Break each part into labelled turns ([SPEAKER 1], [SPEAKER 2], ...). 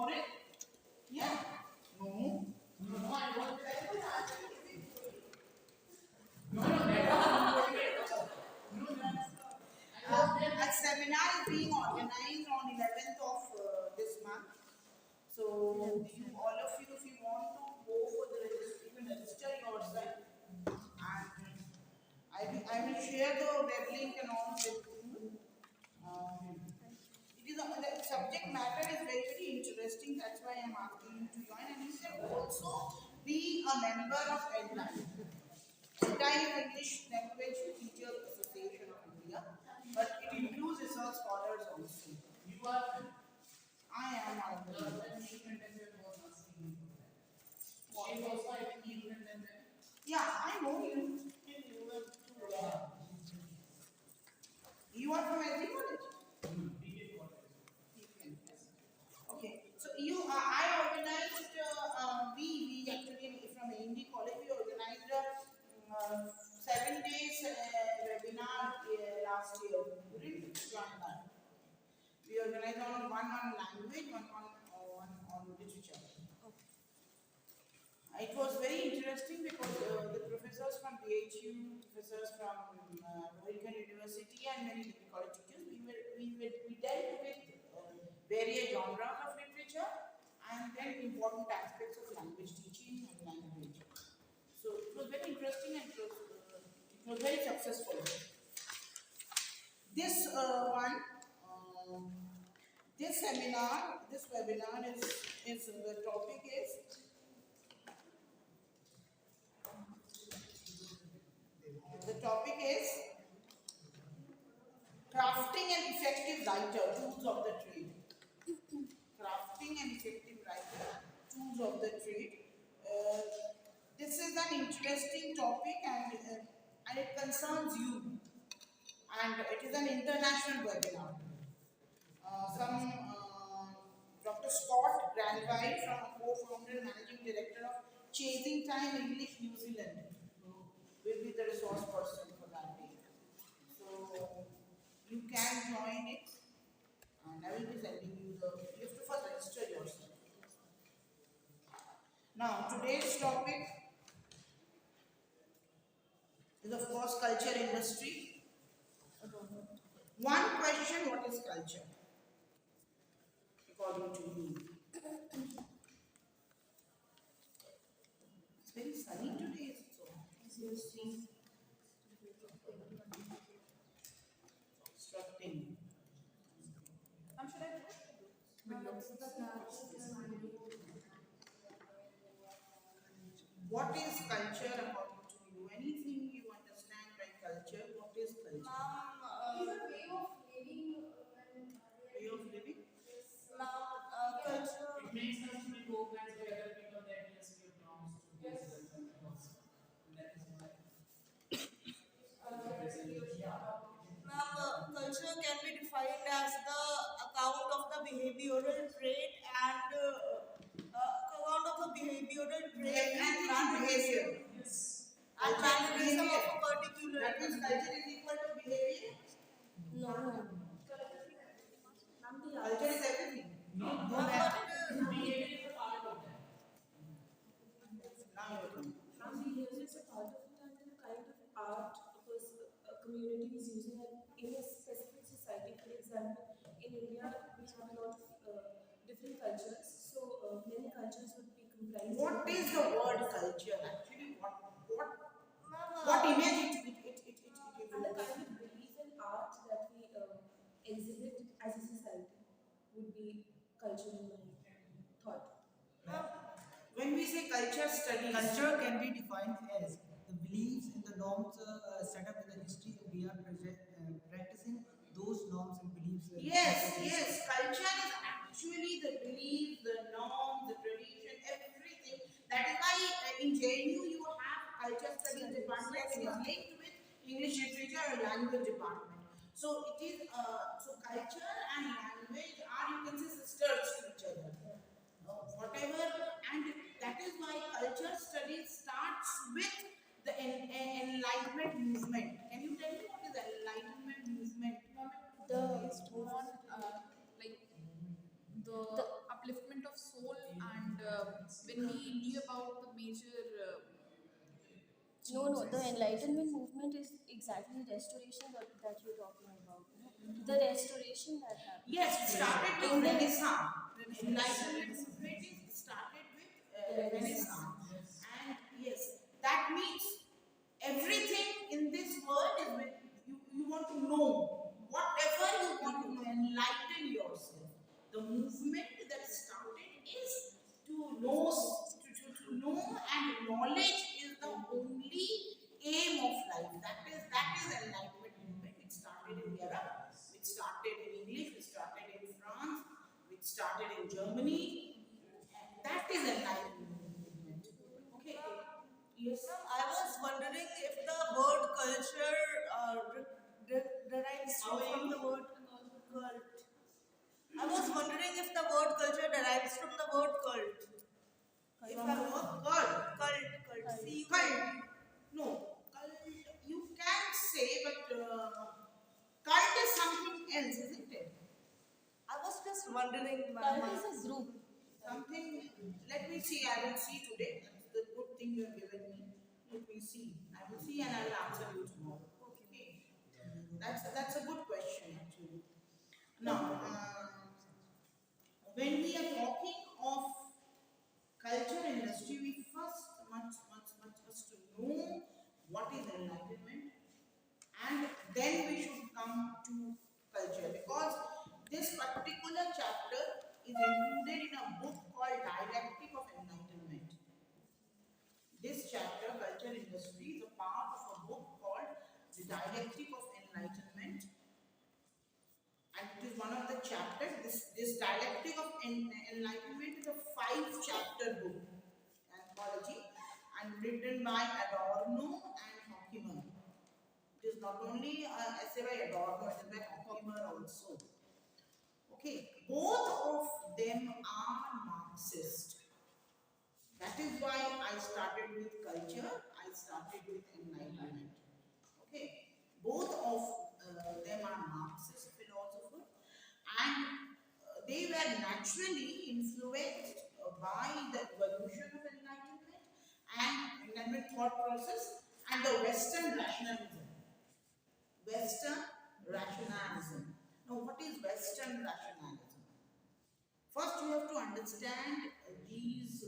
[SPEAKER 1] foreign? Yeah. No. No, I don't. A seminar is being organized on 11th of this month. So, you, all of you, if you want to go for the register, you can register yourself. And I will share the web link and all with you. It is the subject matter is very, very interesting. That's why I'm asking you to join. And you can also be a member of EDLI. EDLI is English Language Teachers Association of India, but it includes research scholars also. You are. I am one of them. Yeah, I know you. You are from LG College? Okay. So you, I organized. We actually from AMD College we organized a 7 days webinar last year. You didn't join that. We organized one on language, one on literature. It was very interesting because the professors from BHU, professors from American University, and many degree college teachers, we dealt with various genres of literature and then important aspects of language teaching and language. So it was very interesting and it was very successful. This this seminar, this webinar is the topic is crafting an effective writer, tools of the trade. Crafting an effective writer, tools of the trade. This is an interesting topic and it concerns you. And it is an international webinar. Dr. Scott Granville, from co-founder and managing director of Chasing Time English New Zealand, will be the resource person for that day. So you can join it, and I will be sending you the. You have to first register yourself. Now today's topic is of course culture industry. One question: what is culture? According to you. It's very sunny today, so obstructing. Should I What is culture according to you? Anything you understand by culture? What is culture?
[SPEAKER 2] It's a way of living.
[SPEAKER 1] Way of living?
[SPEAKER 2] Culture.
[SPEAKER 3] It makes us to be co-plans by other people that yes, we belongs to this.
[SPEAKER 2] Yes.
[SPEAKER 3] And that is why.
[SPEAKER 2] Culture can be defined as the account of the behavioral trait and
[SPEAKER 1] Behavior.
[SPEAKER 3] Yes.
[SPEAKER 2] and mannerism of a particular.
[SPEAKER 1] That means culture is equal to behavior.
[SPEAKER 2] No.
[SPEAKER 1] Culture is everything.
[SPEAKER 3] No, behavior is a part of that.
[SPEAKER 1] Now you come.
[SPEAKER 4] Behavior is a part of it and the kind of art a community is using in a specific society. For example, in India, we have a lot of different cultures, so many cultures would be comprised.
[SPEAKER 1] What is the word culture? Actually, what image it
[SPEAKER 4] And the kind of belief and art that we exhibit as a society would be culture in my thought.
[SPEAKER 1] When we say culture studies,
[SPEAKER 5] Culture can be defined as the beliefs and the norms set up in the history, and we are practicing those norms and beliefs.
[SPEAKER 1] yes, culture is actually the belief, the norm, the tradition, everything. That is why in JNU you have culture studies department and is linked with English literature and language department. So it is so culture and language are, you can say, sisters to each other. Whatever, and that is why culture studies starts with the enlightenment movement. Can you tell me what is the enlightenment movement?
[SPEAKER 6] The one like the upliftment of soul, and when he knew about the major
[SPEAKER 7] No, no, the Enlightenment movement is exactly restoration that you're talking about. No? The restoration that happened.
[SPEAKER 1] Yes, it started with
[SPEAKER 7] In the-
[SPEAKER 1] Renaissance. Enlightenment movement is started with Renaissance. And yes, that means everything in this world is with you want to know. Whatever you want to know, enlighten yourself. The movement that started is to know, to know, and knowledge is the only aim of life. That is enlightenment movement. It started in Europe, it started in English, it started in France, it started in Germany. That is enlightenment movement. Okay. Yes.
[SPEAKER 2] I was wondering if the word culture derives from the word cult. I was wondering if the word culture derives from the word cult. If
[SPEAKER 1] From
[SPEAKER 2] the
[SPEAKER 1] the
[SPEAKER 2] word
[SPEAKER 1] word cult.
[SPEAKER 2] cult. See,
[SPEAKER 1] Cult. No, cult you can say, but cult is something else, isn't it?
[SPEAKER 2] I was just wondering,
[SPEAKER 7] Cult
[SPEAKER 2] ma'am.
[SPEAKER 7] is a group.
[SPEAKER 1] Something. Let me see. I will see today. That's the good thing you have given me. Let me see. I will see and I will answer you tomorrow. Okay. That's a good question actually. Now, when we are talking of culture industry, we first must to know what is enlightenment, and then we should come to culture, because this particular chapter is included in a book called Dialectic of Enlightenment. This chapter, culture industry, is a part of a book called The Dialectic of Enlightenment, and it is one of the chapters. This Dialectic of Enlightenment is a 5-chapter book, anthology, and written by Adorno and Horkheimer. It is not only an essay by Adorno, it is by Horkheimer also. Okay, both of them are Marxist. That is why I started with culture, I started with enlightenment. Okay, both of them are Marxist philosophers, and they were naturally influenced by the evolution of enlightenment and enlightenment thought process and the Western rationalism. Western rationalism. Now, what is Western rationalism? First, you have to understand these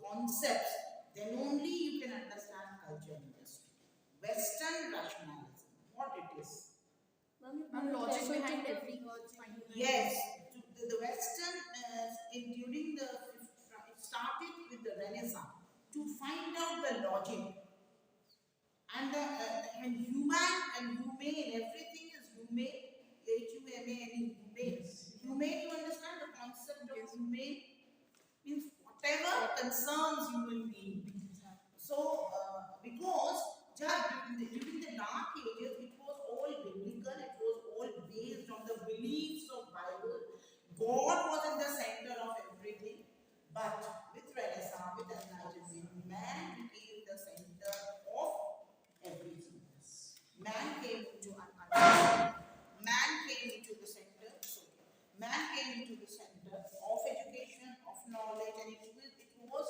[SPEAKER 1] concepts. Then only you can understand culture industry. Western rationalism. What it is?
[SPEAKER 6] and logic behind every finding.
[SPEAKER 1] Yes, the Western during the it started with the Renaissance to find out the logic and the and human and humane. Everything is humane. Humane. Humane. You understand the concept of humane means whatever concerns human being. So because just during the Dark Ages, it was all biblical. It was all based on the beliefs of Bible. God was in the center of everything. But with Renaissance, with Enlightenment, man became the center of everything. Man came into man came into the center. Man came into the center of education, of knowledge, and it was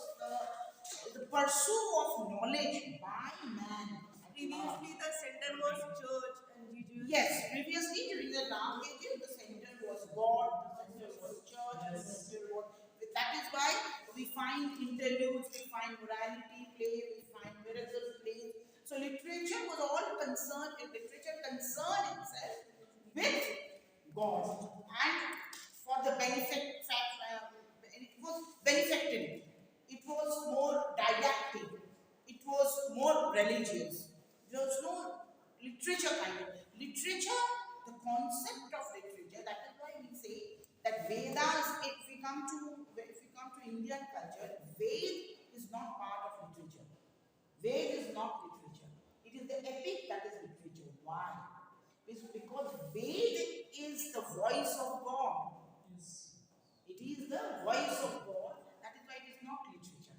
[SPEAKER 1] the pursuit of knowledge by man.
[SPEAKER 2] Previously, the center was church and religion.
[SPEAKER 1] Yes, previously during the Dark Ages, the center was God, the center was church, the center was. That is why we find interludes, we find morality play, we find miracles play. So literature was all concerned, literature concerned itself with God and for the benefit, it was benefactory, it was more didactic, it was more religious. There was no literature kind of literature, the concept of literature. That is why we say that Vedas, if we come to Indian culture, Ved is not part of literature. Ved is not literature. It is the epic that is literature. Why? It's because Ved is the voice of God. It is the voice of God. That is why it is not literature.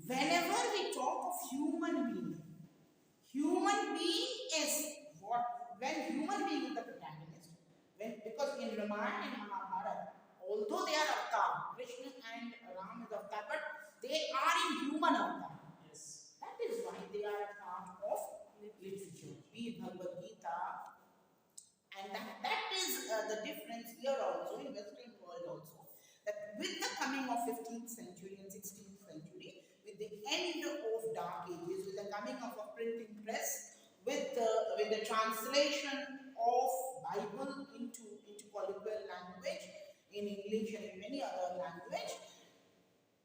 [SPEAKER 1] Whenever we talk of human being is what? When human being is the protagonist, because in Ramayana and Mahabharata, although they are translation of Bible into colloquial language in English and in many other language,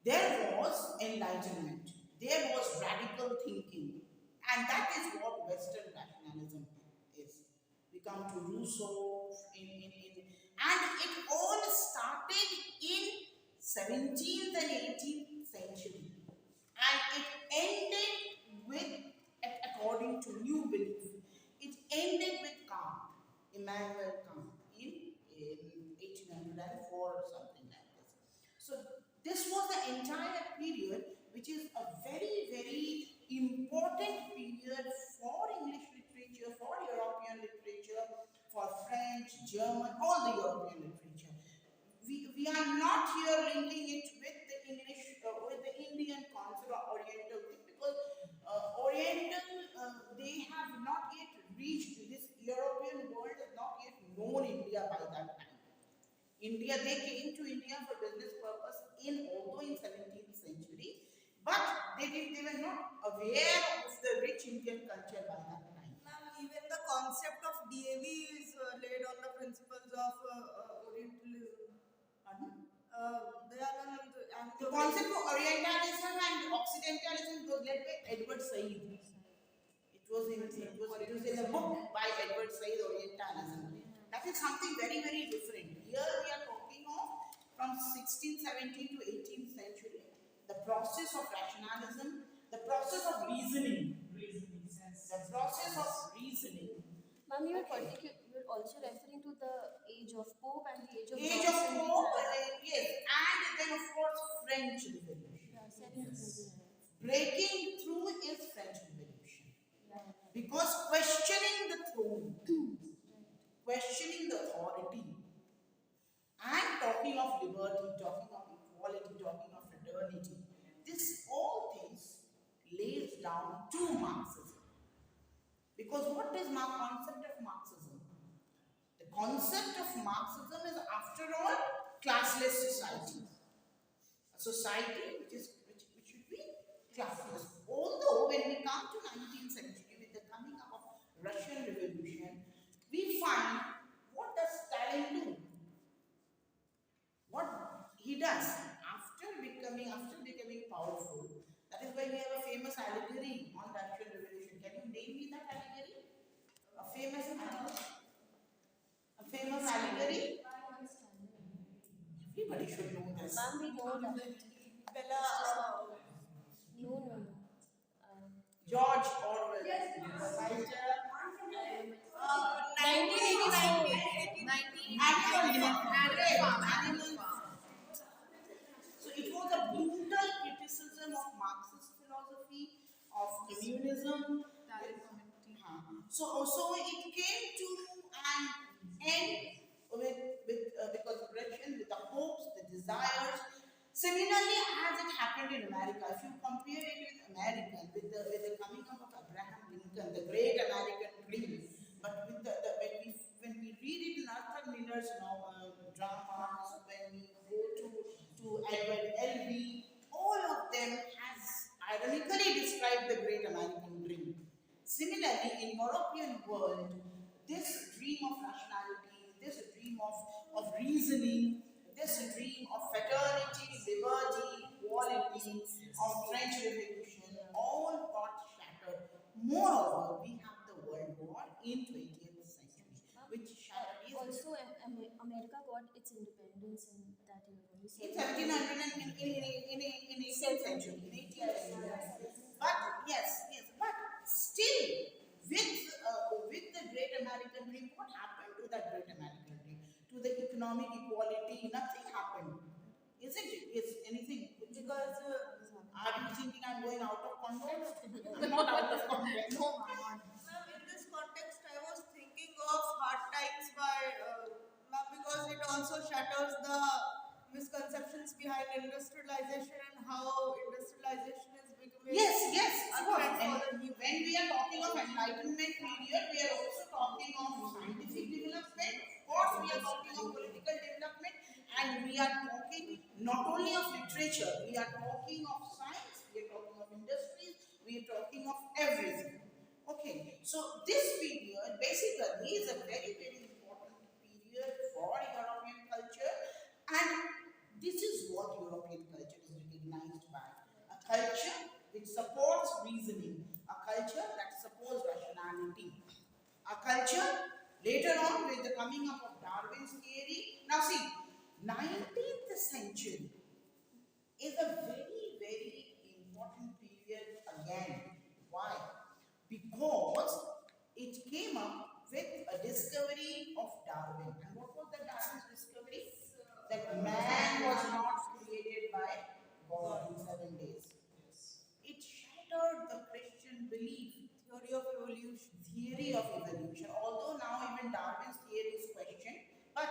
[SPEAKER 1] there was enlightenment, there was radical thinking, and that is what Western rationalism is. We come to Rousseau and it all started in 17th and 18th century, and it ended with, according to new belief, it ended with Kant, Immanuel Kant, in 1804 or something like this. So this was the entire period, which is a very, very important period for English literature, for European literature, for French, German, all the European literature. We are not here linking it with the English, with the Indian concept or Oriental thing, because Oriental, they have not yet reached, this European world has not yet known India by that time. India, they came to India for business purpose although in 17th century, but they were not aware of the rich Indian culture by that time.
[SPEAKER 2] Ma'am, even the concept of DAV is laid on the principles of Orientalism.
[SPEAKER 1] Pardon?
[SPEAKER 2] The
[SPEAKER 1] The concept of Orientalism and Occidentalism was led by Edward Said. It was in a book by Edward Said, Orientalism. That is something very, very different. Here we are talking of from 16th, 17th to 18th century, the process of rationalism, the process of reasoning, the process of reasoning.
[SPEAKER 7] Ma'am, you were also referring to the age of Pope and the age of
[SPEAKER 1] Age of
[SPEAKER 7] Johnson.
[SPEAKER 1] Pope, yes, and then of course French Revolution.
[SPEAKER 7] Yeah, 17th.
[SPEAKER 1] Breaking through is French Revolution. Because questioning the throne, questioning the authority, and talking of liberty, talking of equality, talking of fraternity, this all things lays down to Marxism. Because what is my concept of Marxism? The concept of Marxism is, after all, classless society. A society which should be classless. Although when we come to 19th century, with the coming up of Russian Revolution, we find, what does Stalin do? What he does after becoming powerful. That is why we have a famous allegory on Russian Revolution. Can you name me that allegory? A famous allegory? Everybody should know this.
[SPEAKER 7] Ma'am, we know that.
[SPEAKER 2] Bella,
[SPEAKER 7] No.
[SPEAKER 1] George Orwell.
[SPEAKER 6] Yes.
[SPEAKER 1] The writer.
[SPEAKER 2] 1989.
[SPEAKER 1] So it was a brutal criticism of Marxist philosophy, of communism. So it came to an end because Russian, with the hopes, the desires. Similarly, as it happened in America, if you compare it with America, with the coming up of Abraham Lincoln, the great American dream, but with when we read it in Arthur Miller's dramas, when we go to Edward Albee, all of them has ironically described the great American dream. Similarly, in European world, this dream of rationality, this dream of reasoning, this dream of fraternity, liberty, equality, of French Revolution, all got shattered. Moreover, we have the World War in 20th century, which shattered.
[SPEAKER 7] Also, America got its independence in that year.
[SPEAKER 1] In 1700 and in 18th century, in 18th century. But but still, with the Great American Dream, what happened to that Great American Dream? To the economic equality, nothing happened, isn't it? Is anything?
[SPEAKER 2] Because
[SPEAKER 1] Are you thinking I'm going out of context? I'm not out of context. No, I'm not.
[SPEAKER 2] ma'am, in this context, I was thinking of Hard Times by ma'am, because it also shatters the misconceptions behind industrialization and how industrialization is becoming
[SPEAKER 1] Yes,
[SPEAKER 2] a
[SPEAKER 1] of course.
[SPEAKER 2] threat for the
[SPEAKER 1] And
[SPEAKER 2] human.
[SPEAKER 1] when we are talking of Enlightenment period, we are also talking of scientific development. Of course, we are talking of political development, and we are talking not only of literature, we are talking of science, we are talking of industries, we are talking of everything. Okay, so this period basically is a very, very important period for European culture, and this is what European culture is recognized by. A culture which supports reasoning, a culture that supports rationality, a culture later on with the coming up of Darwin's theory. Now see, 19th century is a very, very important period again. Why? Because it came up with a discovery of Darwin. And what was the Darwin's discovery? That man was not created by God in 7 days. It shattered the Christian belief,
[SPEAKER 2] Theory of evolution.
[SPEAKER 1] Although now even Darwin's theory is questioned, but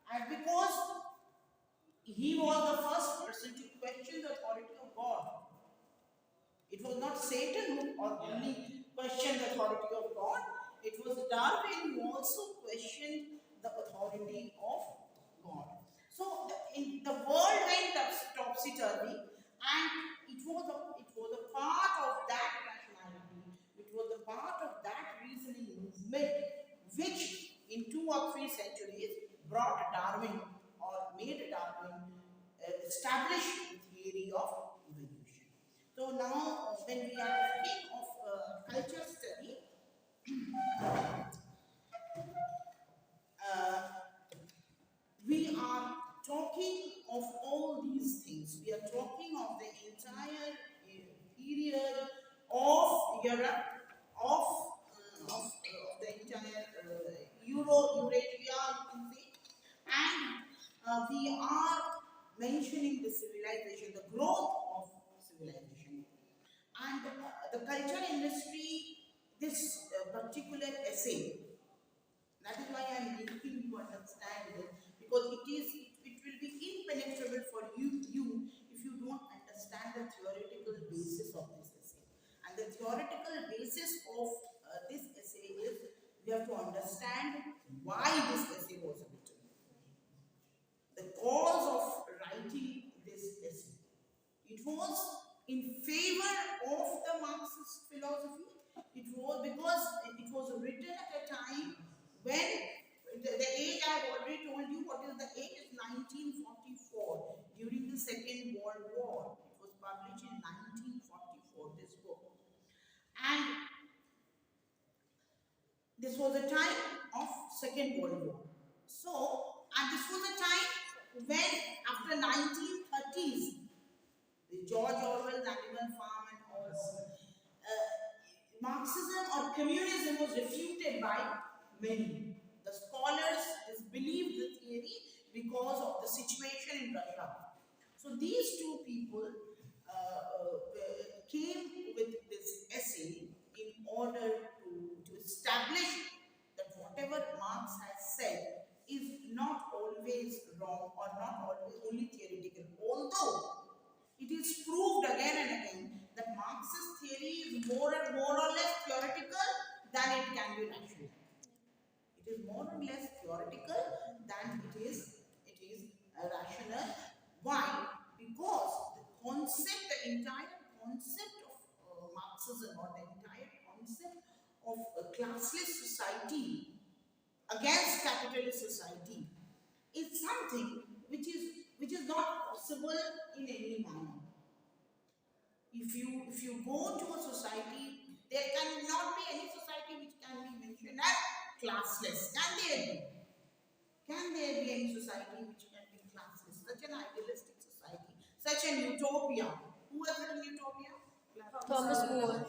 [SPEAKER 1] and because he was the first person to question the authority of God. It was not Satan who only questioned the authority of God. It was Darwin who also questioned the authority of God. So the world went topsy-turvy, and it was a part of that rationality. It was a part of that reasoning movement which in 2 or 3 centuries brought Darwin or made Darwin establish the theory of evolution. So now when we are talking of culture study, we are talking of all these things. We are talking of the entire period of Europe, of the entire Eurasia, you can say, and we are mentioning the civilization, the growth of civilization, and the culture industry. This particular essay. That is why I am making you understand it, because it will be impenetrable for you if you don't understand the theoretical basis of this essay. And the theoretical basis of this essay is we have to understand why this essay was written, the cause of writing this essay. It was in favor of the Marxist philosophy. It was because it was written at a time when the age I have already told you what is the age, is 1944, during the Second World War. It was published in 1944, this book. And this was a time of Second World War. So, and this was a time when after 1930s, the George Orwell's Animal Farm and all, Marxism or communism was refuted by many. The scholars disbelieved the theory because of the situation in Russia. So these two people came with this essay in order to establish that whatever Marx has said is not always wrong or not always only theoretical. Although it is proved again and again that Marxist theory is more or less theoretical than it can be rational. It is more or less theoretical than it is rational. Why? Because the entire concept of Marxism, or the entire concept of a classless society against capitalist society, is something which is not possible in any manner. If you go to a society, there cannot be any society which can be mentioned as classless. Can there be? Can there be any society which can be classless? Such an idealistic society, such an utopia. Who has written Utopia?
[SPEAKER 7] Thomas More.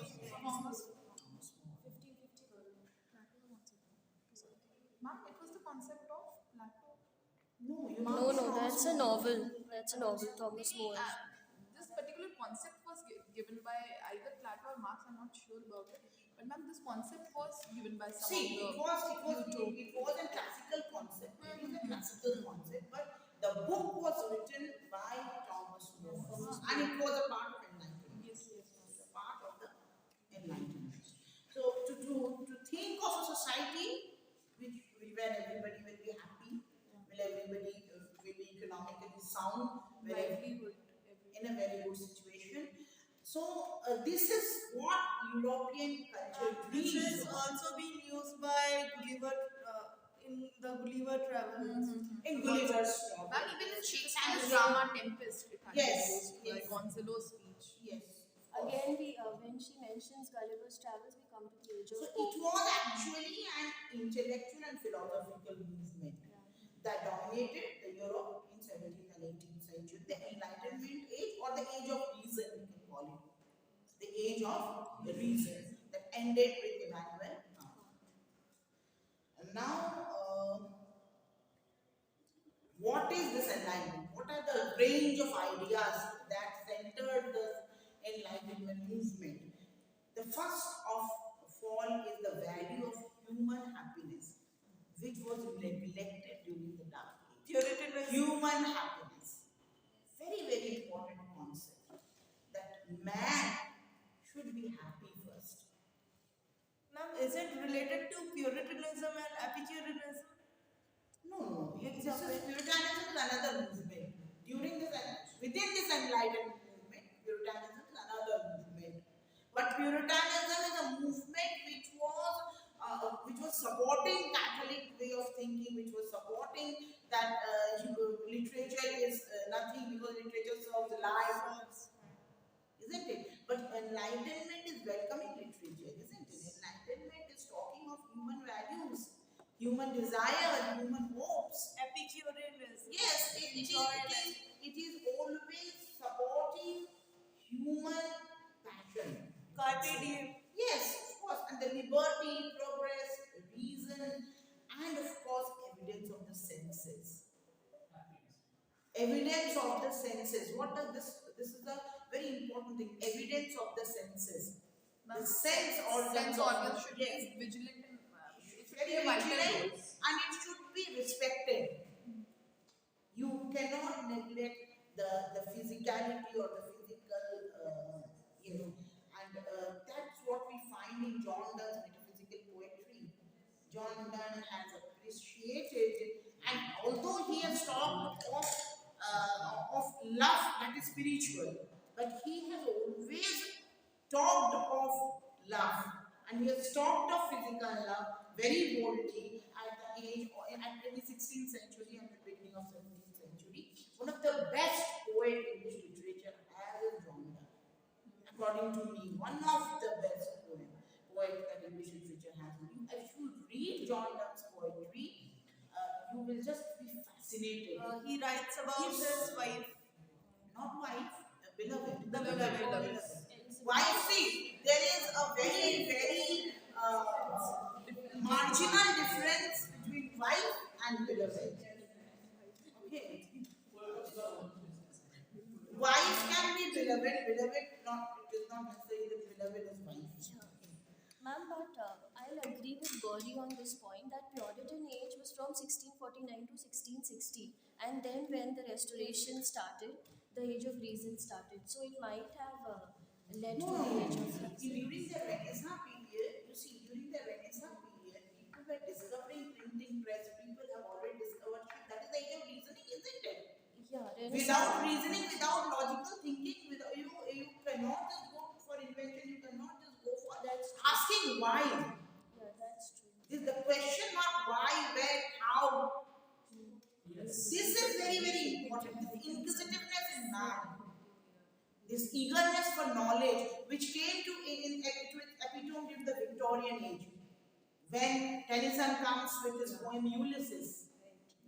[SPEAKER 6] Ma'am, it was the concept of Plato.
[SPEAKER 1] No, you
[SPEAKER 7] No, no, that's a novel. That's a novel, Thomas More.
[SPEAKER 6] This particular concept was given by either Plato or Marx. I'm not sure about it. But ma'am, this concept was given by some
[SPEAKER 1] See,
[SPEAKER 6] of
[SPEAKER 1] it was a classical concept. It is a classical concept, but the book was written by Thomas More, and it was a part of enlightenment.
[SPEAKER 6] Yes, yes,
[SPEAKER 1] It was a part of the enlightenment. So to think of a society where everybody will be happy, will everybody will be economically sound,
[SPEAKER 6] livelihood.
[SPEAKER 1] in a very good situation. So this is what European culture
[SPEAKER 2] This
[SPEAKER 1] brings.
[SPEAKER 2] is also being used by Gulliver in the Gulliver Travels.
[SPEAKER 1] In Gulliver's
[SPEAKER 6] Well,
[SPEAKER 1] Travels.
[SPEAKER 6] even in
[SPEAKER 1] It
[SPEAKER 6] Shakespeare's
[SPEAKER 1] has-
[SPEAKER 6] drama Tempest, it had
[SPEAKER 1] Yes,
[SPEAKER 6] been used, like
[SPEAKER 1] yes.
[SPEAKER 6] Gonzalo's speech.
[SPEAKER 1] Yes.
[SPEAKER 7] Again, when she mentions Gulliver's Travels, we come to the age
[SPEAKER 1] So
[SPEAKER 7] of
[SPEAKER 1] it
[SPEAKER 7] Pope.
[SPEAKER 1] was actually an intellectual and philosophical movement that dominated the Europe in 17th and 18th century, the Enlightenment age or the age of reason, we can call it. The age of reason that ended with Emmanuel Kant. And now, what is this enlightenment? What are the range of ideas that centered the Enlightenment movement? The first of all is the value of human happiness, which was neglected during the Dark Age.
[SPEAKER 2] Puritanism.
[SPEAKER 1] Human happiness. Very, very important concept. That man should be happy first.
[SPEAKER 2] Ma'am, is it related to Puritanism and Epicureanism?
[SPEAKER 1] No,
[SPEAKER 2] It's
[SPEAKER 1] this is Puritanism is another movement. Within this enlightened movement, Puritanism is another movement. But Puritanism is a movement which was supporting Catholic way of thinking, which was supporting that literature is nothing because literature serves life, isn't it? But enlightenment is welcoming literature, isn't it? Enlightenment is talking of human values, human desire, human hopes.
[SPEAKER 2] Epicureanism.
[SPEAKER 1] Yes, it is always supporting human passion.
[SPEAKER 2] Carpe diem.
[SPEAKER 1] Yes, of course, and the liberty, progress, reason, and of course, evidence of the senses. Evidence of the senses. What does this? This is a very important thing. Evidence of the senses. The sense organs.
[SPEAKER 6] Sense organs should
[SPEAKER 1] Yes.
[SPEAKER 6] be vigilant and
[SPEAKER 1] It should be vigilant and it should be respected. You cannot neglect the physicality or the physical, and that's what we find in John Donne's metaphysical poetry. John Donne has appreciated, and although he has talked of love that is spiritual, but he has always talked of love, and he has talked of physical love very boldly at the 16th century and the beginning of 17th century. One of the best poet English literature has is John Donne. According to me, one of the best poet that English literature has. If you read John Donne's poetry, you will just be fascinated.
[SPEAKER 2] He writes about his wife.
[SPEAKER 1] Not wife, beloved.
[SPEAKER 2] The beloved.
[SPEAKER 1] Wife, see, there is a very, very marginal difference between wife and beloved. Okay. Wife can be beloved, beloved not, it is not necessarily that beloved is wife.
[SPEAKER 7] Ma'am, but I'll agree with Gauri on this point that Puritan age was from 1649 to 1660, and then when the Restoration started, the Age of Reason started. So it might have led to the Age of Reason.
[SPEAKER 1] During the Renaissance period, you see, during the Renaissance period, people were discovering printing press. People have already discovered that is the age of reasoning, isn't it?
[SPEAKER 7] Yeah,
[SPEAKER 1] Without reasoning, without logical thinking, without, you cannot just go for invention. You cannot just go for asking why.
[SPEAKER 7] Yeah, that's true.
[SPEAKER 1] This is the question mark: why, where, how. This is very, very important. This inquisitiveness in man, this eagerness for knowledge, which came to epitome during the Victorian age, when Tennyson comes with his poem Ulysses.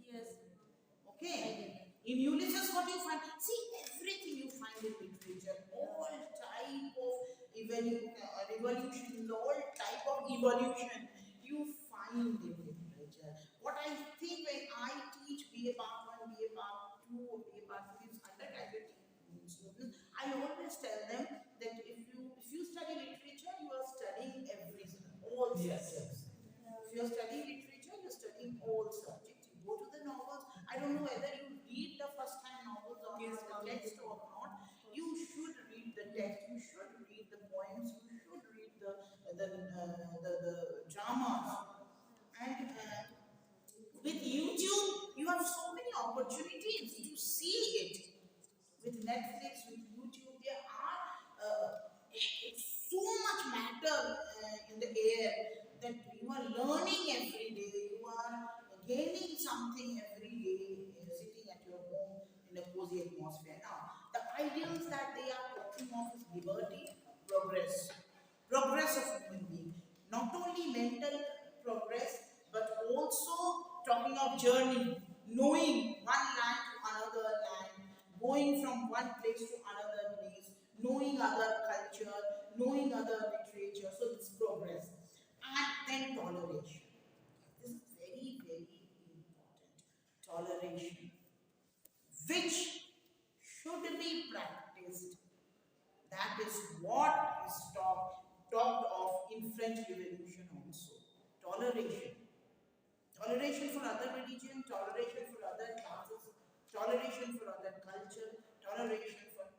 [SPEAKER 2] Yes.
[SPEAKER 1] Okay, in Ulysses, what you find? See, everything you find in literature, all type of revolution, all type of evolution, you find in literature. What I think when I teach BA Part 1, BA Part 2, or BA Part 3 undergraduate students, I always tell them that if you study literature, you are studying everything, all subjects. If you are studying literature, you are studying all subjects. You go to the novels. I don't know whether you read the first time novels or the text or not. You should read the text. You should read the poems. You should read the dramas. And with YouTube, you have so many opportunities to see it. With Netflix, with YouTube, there are factor in the air that you are learning every day, you are gaining something every day, sitting at your home in a cozy atmosphere. Now, the ideals that they are talking of is liberty, progress, progress of human being. Not only mental progress, but also talking of journey, knowing one land to another land, going from one place to another place, knowing other culture, knowing other literature. So it's progress. And then toleration. This is very, very important. Toleration, which should be practiced. That is what is talked of in French Revolution also. Toleration. Toleration for other religion, toleration for other classes, toleration for other culture, toleration for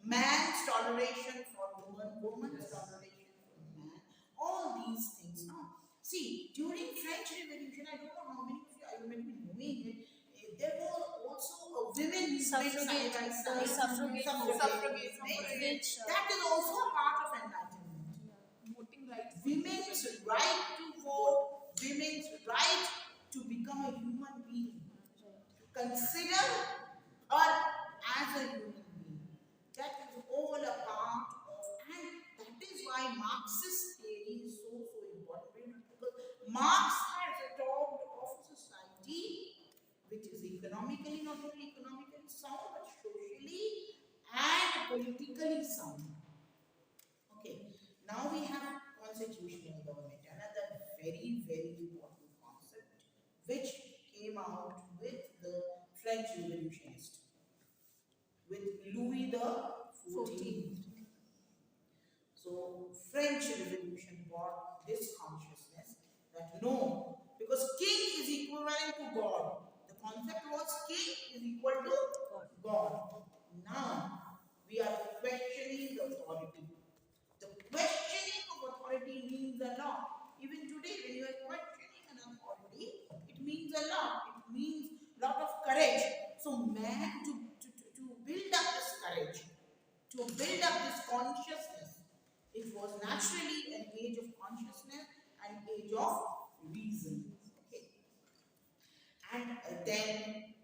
[SPEAKER 1] man's toleration for woman, woman's toleration for man. All these things. Now, see, during French Revolution, I don't know how many of you are maybe knowing it. There was also a women
[SPEAKER 7] Suffragette,
[SPEAKER 1] side by
[SPEAKER 7] the
[SPEAKER 1] side.
[SPEAKER 7] suffragette
[SPEAKER 6] Suffragette,
[SPEAKER 1] movement.
[SPEAKER 7] which
[SPEAKER 1] That is also a part of enlightenment.
[SPEAKER 6] Voting rights.
[SPEAKER 1] Women's right to vote, women's right to become a human being, to consider her as a human being. That is all a part of, and that is why Marxist theory is so important, because Marx has talked of a society which is economically, not only economically sound, but socially and politically sound. Okay, now we have constitutional government, another very, very important concept which came out with the French Revolutionists, with Louis the 14th. So, French Revolution brought this consciousness that no, because king is equivalent to God. The concept was king is equal to God. Now, we are questioning the authority. The questioning of authority means a lot. Even today, when you are questioning an authority, it means a lot. It means a lot of courage. So, man, to build up this courage, to build up this consciousness, it was naturally an age of consciousness, an age of reason. Okay. And then,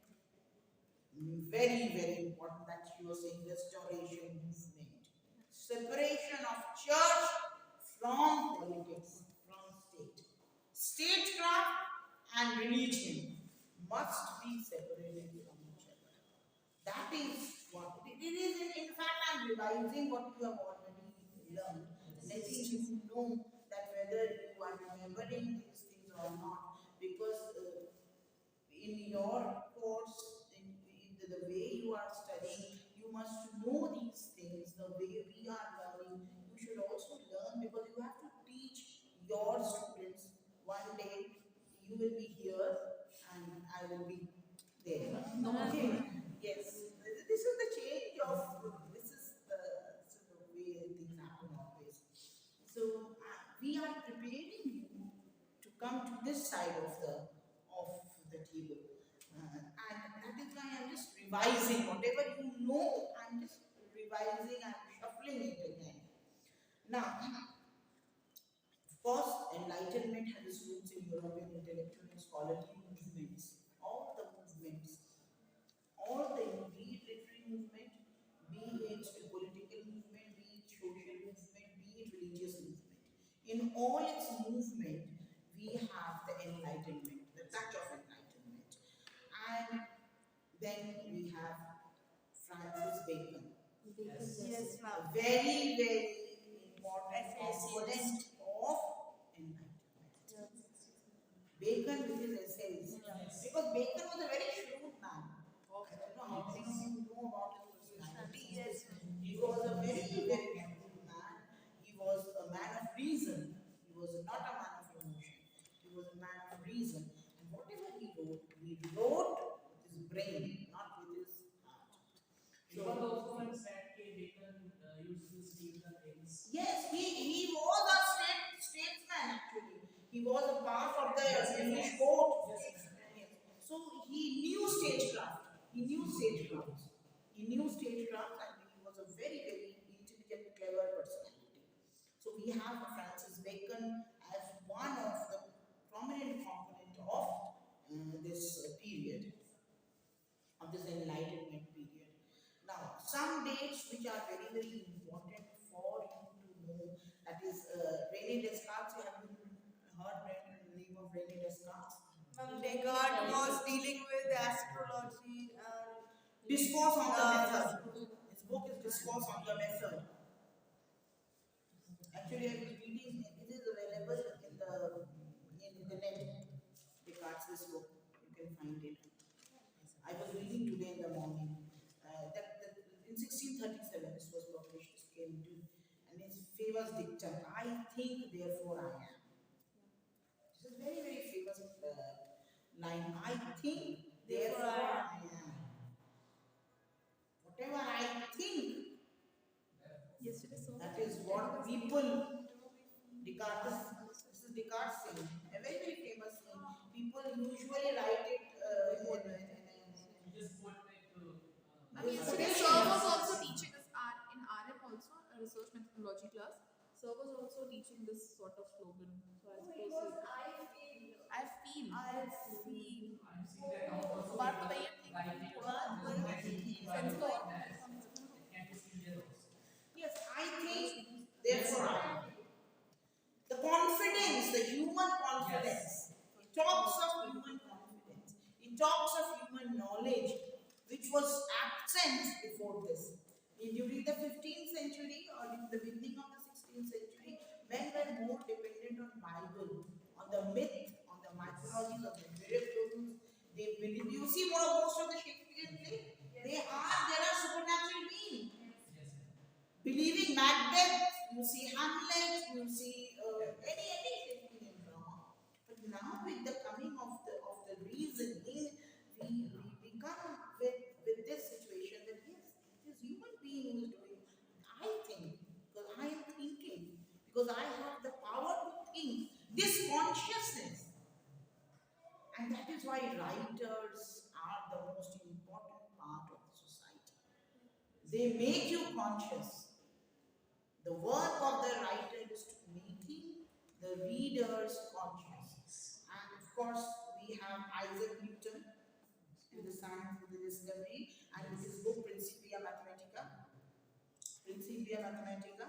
[SPEAKER 1] very, very important that you are saying restoration movement. Separation of church from politics, from state. Statecraft and religion must be separated from each other. That is what it is. In fact, I'm revising what you have already learned, letting you know that whether you are remembering these things or not, because in your course, in the way you are studying, you must know these things. The way we are learning, you should also learn, because you have to teach your students. One day you will be here and I will be there. Okay. Yes. This is the change of, this is the way things happen always. So we are preparing you to come to this side of the table, and that is why I'm just revising whatever you know. I'm just revising and shuffling it again. Now, of course, enlightenment has its roots in European intellectual and scholarly movements. All the movements, all the be it literary movement, be it a political movement, be it social movement, be it religious movement. In all its movement, we have the enlightenment, the touch of enlightenment. And then we have Francis Bacon.
[SPEAKER 2] Yes,
[SPEAKER 1] A
[SPEAKER 2] ma'am.
[SPEAKER 1] very, very important component of enlightenment. Bacon with his essays. Because Bacon was a very shrewd man. I don't know how many of you know about his personality.
[SPEAKER 2] Yes.
[SPEAKER 1] He was a very, very shrewd man. He was a man of reason. He was not a man of emotion. He was a man of reason. And whatever he wrote with his brain, not with his heart.
[SPEAKER 3] It was also when said that Bacon used to steal the eggs.
[SPEAKER 1] Yes, he was a statesman actually. He was a part of the English court.
[SPEAKER 3] Yes,
[SPEAKER 1] Yes. So he knew stagecraft. He knew stagecraft. He knew stagecraft, and he was a very, very intelligent, clever personality. So we have Francis Bacon as one of the prominent component of this period, of this Enlightenment period. Now, some dates which are very, very important for you to know, that is René Descartes. You have heard the name of René Descartes?
[SPEAKER 2] Descartes was dealing with astrology and
[SPEAKER 1] Discourse on the Method. His book is Discourse on the Method. Actually, I was reading, it is available in the net. Descartes' book, you can find it. I was reading today in the morning. That in 1637 this was published, this came to, and his famous dictum, I think, therefore I am. This is very, very famous line. I think, therefore I am. Whatever I think, that is what people, Descartes, this is Descartes saying, a very, very famous thing. People usually write it
[SPEAKER 3] Just put it to.
[SPEAKER 6] Yesterday, Sir was also teaching us in RM also, a research methodology class. Sir was also teaching this sort of slogan. So I suppose
[SPEAKER 7] I feel.
[SPEAKER 6] I feel.
[SPEAKER 3] I've seen that also.
[SPEAKER 6] But the way you think,
[SPEAKER 3] Writing
[SPEAKER 6] sense of
[SPEAKER 3] can be seen there also.
[SPEAKER 1] yes, I think, therefore I am. The confidence, the human confidence. It talks of human confidence. It talks of human knowledge, which was absent before this. During the 15th century or in the beginning of the 16th century, men were more dependent on Bible, on the myth, on the mythologies of the miracles. They believe. You see most of the Shakespearean plays, there are supernatural beings.
[SPEAKER 3] Yes.
[SPEAKER 1] Believing Macbeth, you see Hamlet, you see any Shakespearean drama. But now with the coming of the reasoning, we come with this situation that yes, it is human being who is doing. I think, because I am thinking, because I have the power to think. This consciousness. And that is why writers are the most important part of the society. They make you conscious. The work of the writer is to making the readers conscious. And of course, we have Isaac Newton in the Science of the Discovery and his book Principia Mathematica. Principia Mathematica.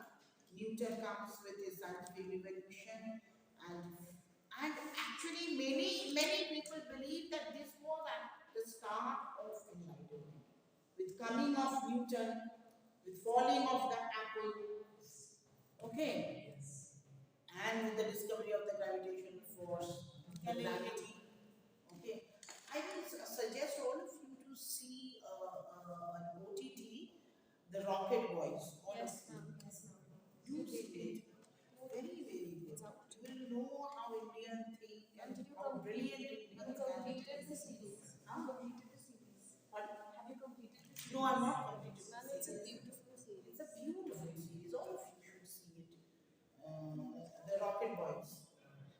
[SPEAKER 1] Newton comes with his scientific revolution, and actually many people believe that this was at the start of enlightenment. With coming of Newton, with falling of the apple, okay, and with the discovery of the gravitational force, the gravity, okay. I will suggest all of you to see an OTT, The Rocket Boys. All of you. You see it. Very, very good. You will know how Indian think and how brilliant Indians can be.
[SPEAKER 7] Completed the series.
[SPEAKER 1] Huh?
[SPEAKER 7] Completed the series.
[SPEAKER 1] Pardon?
[SPEAKER 7] Have you completed the series?
[SPEAKER 1] No, I'm not completed.
[SPEAKER 7] Ma'am, it's a beautiful series.
[SPEAKER 1] It's a beautiful series. All of you should see it. The Rocket Boys.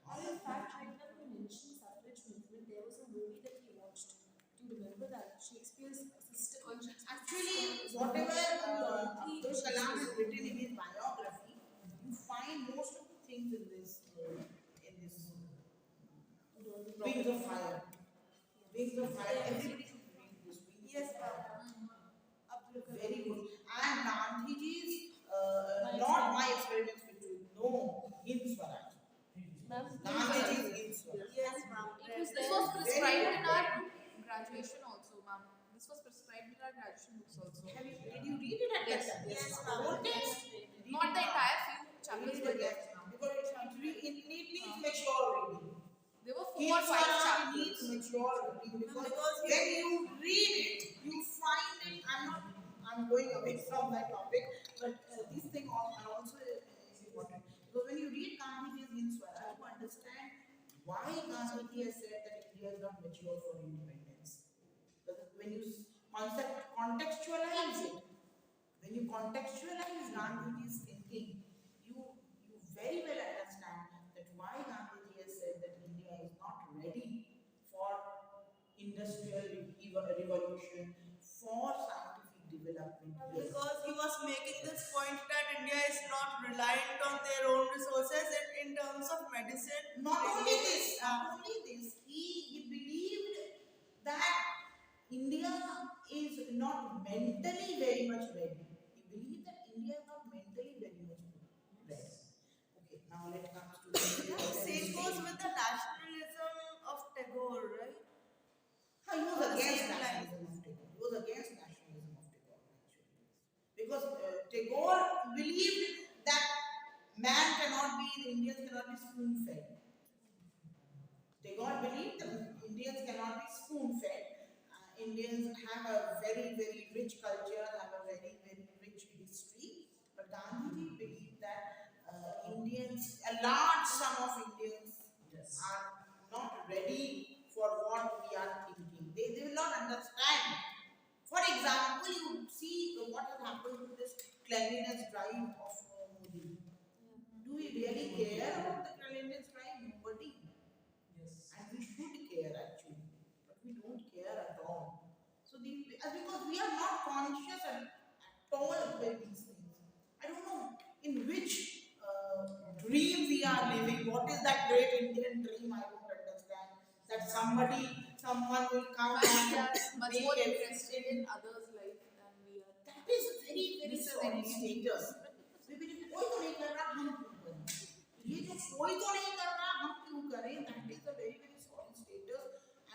[SPEAKER 4] And in fact, right now you mentioned suffrage movement, there was a movie that we watched. Do you remember that? Shakespeare's sister.
[SPEAKER 1] Actually, whatever Abdul Kalam has written in his biography, you find most of the things in this Wings of Fire. Wings of Fire. Everybody should read this.
[SPEAKER 2] yes, ma'am.
[SPEAKER 1] Very good. And Gandhiji's, not my experiments with you, no, Hind Swaraj.
[SPEAKER 7] Ma'am,
[SPEAKER 1] Gandhiji's Hind Swaraj.
[SPEAKER 2] Yes, ma'am.
[SPEAKER 7] it was
[SPEAKER 6] This
[SPEAKER 7] there.
[SPEAKER 6] was prescribed in our graduation also, ma'am. This was prescribed in our graduation books also.
[SPEAKER 1] Did you read it at
[SPEAKER 6] Yes.
[SPEAKER 1] that time?
[SPEAKER 2] Yes, ma'am.
[SPEAKER 1] Whole text?
[SPEAKER 6] Not the entire few chapters,
[SPEAKER 1] Read
[SPEAKER 6] but
[SPEAKER 1] it,
[SPEAKER 6] yes,
[SPEAKER 1] yes.
[SPEAKER 6] ma'am.
[SPEAKER 1] Because it needs mature reading.
[SPEAKER 6] There were 4
[SPEAKER 1] Hind
[SPEAKER 6] or 5
[SPEAKER 1] Swaraj
[SPEAKER 6] chapters.
[SPEAKER 1] needs mature reading because
[SPEAKER 2] Because
[SPEAKER 1] when you read it, you find it. I'm going away from my topic, but these things are also important. Because when you read Gandhiji's Hind Swaraj, you understand why Gandhiji has said that India is not mature for independence. Because when you contextualize it, when you contextualize Gandhiji's thinking, you very well understand that why Gandhiji has said that India is not ready for industrial revolution, for scientific development. Yes.
[SPEAKER 2] Because he was making this point that India is not reliant on their own resources in terms of medicine.
[SPEAKER 1] Not only this, he believed that India is not mentally very much ready. He believed that India is not mentally very much ready. Okay, now let's come to
[SPEAKER 2] Same goes with the nationalism of Tagore, right?
[SPEAKER 1] He was
[SPEAKER 2] On the
[SPEAKER 1] against
[SPEAKER 2] same line.
[SPEAKER 1] nationalism of Tagore. He was against nationalism of Tagore actually. Because Tagore believed that man cannot be, the Indians cannot be spoon fed. Tagore believed that Indians cannot be spoon fed. Indians have a very, very rich culture, have a very, very rich history. But Gandhiji believed that Indians, a large sum of Indians,
[SPEAKER 3] Yes.
[SPEAKER 1] are not ready for what we are thinking. They will not understand. For example, you see what has happened to this cleanliness drive of Modi. Do we really care about the cleanliness drive? Nobody.
[SPEAKER 3] Yes.
[SPEAKER 1] And we should care actually, but we don't care at all. So because we are not conscious at all with these things. I don't know in which dream we are living. What is that great Indian dream? I don't understand. That someone will come
[SPEAKER 6] But we
[SPEAKER 1] and
[SPEAKER 6] are much
[SPEAKER 1] make
[SPEAKER 6] more
[SPEAKER 1] it.
[SPEAKER 6] interested in others' life than we are.
[SPEAKER 1] That is very, very
[SPEAKER 6] This is
[SPEAKER 1] solid
[SPEAKER 6] Indian.
[SPEAKER 1] status. We believe कोई तो नहीं कर रहा हम क्यों करें? ये जो कोई तो नहीं कर रहा हम क्यों करें? That is a very, very solid status,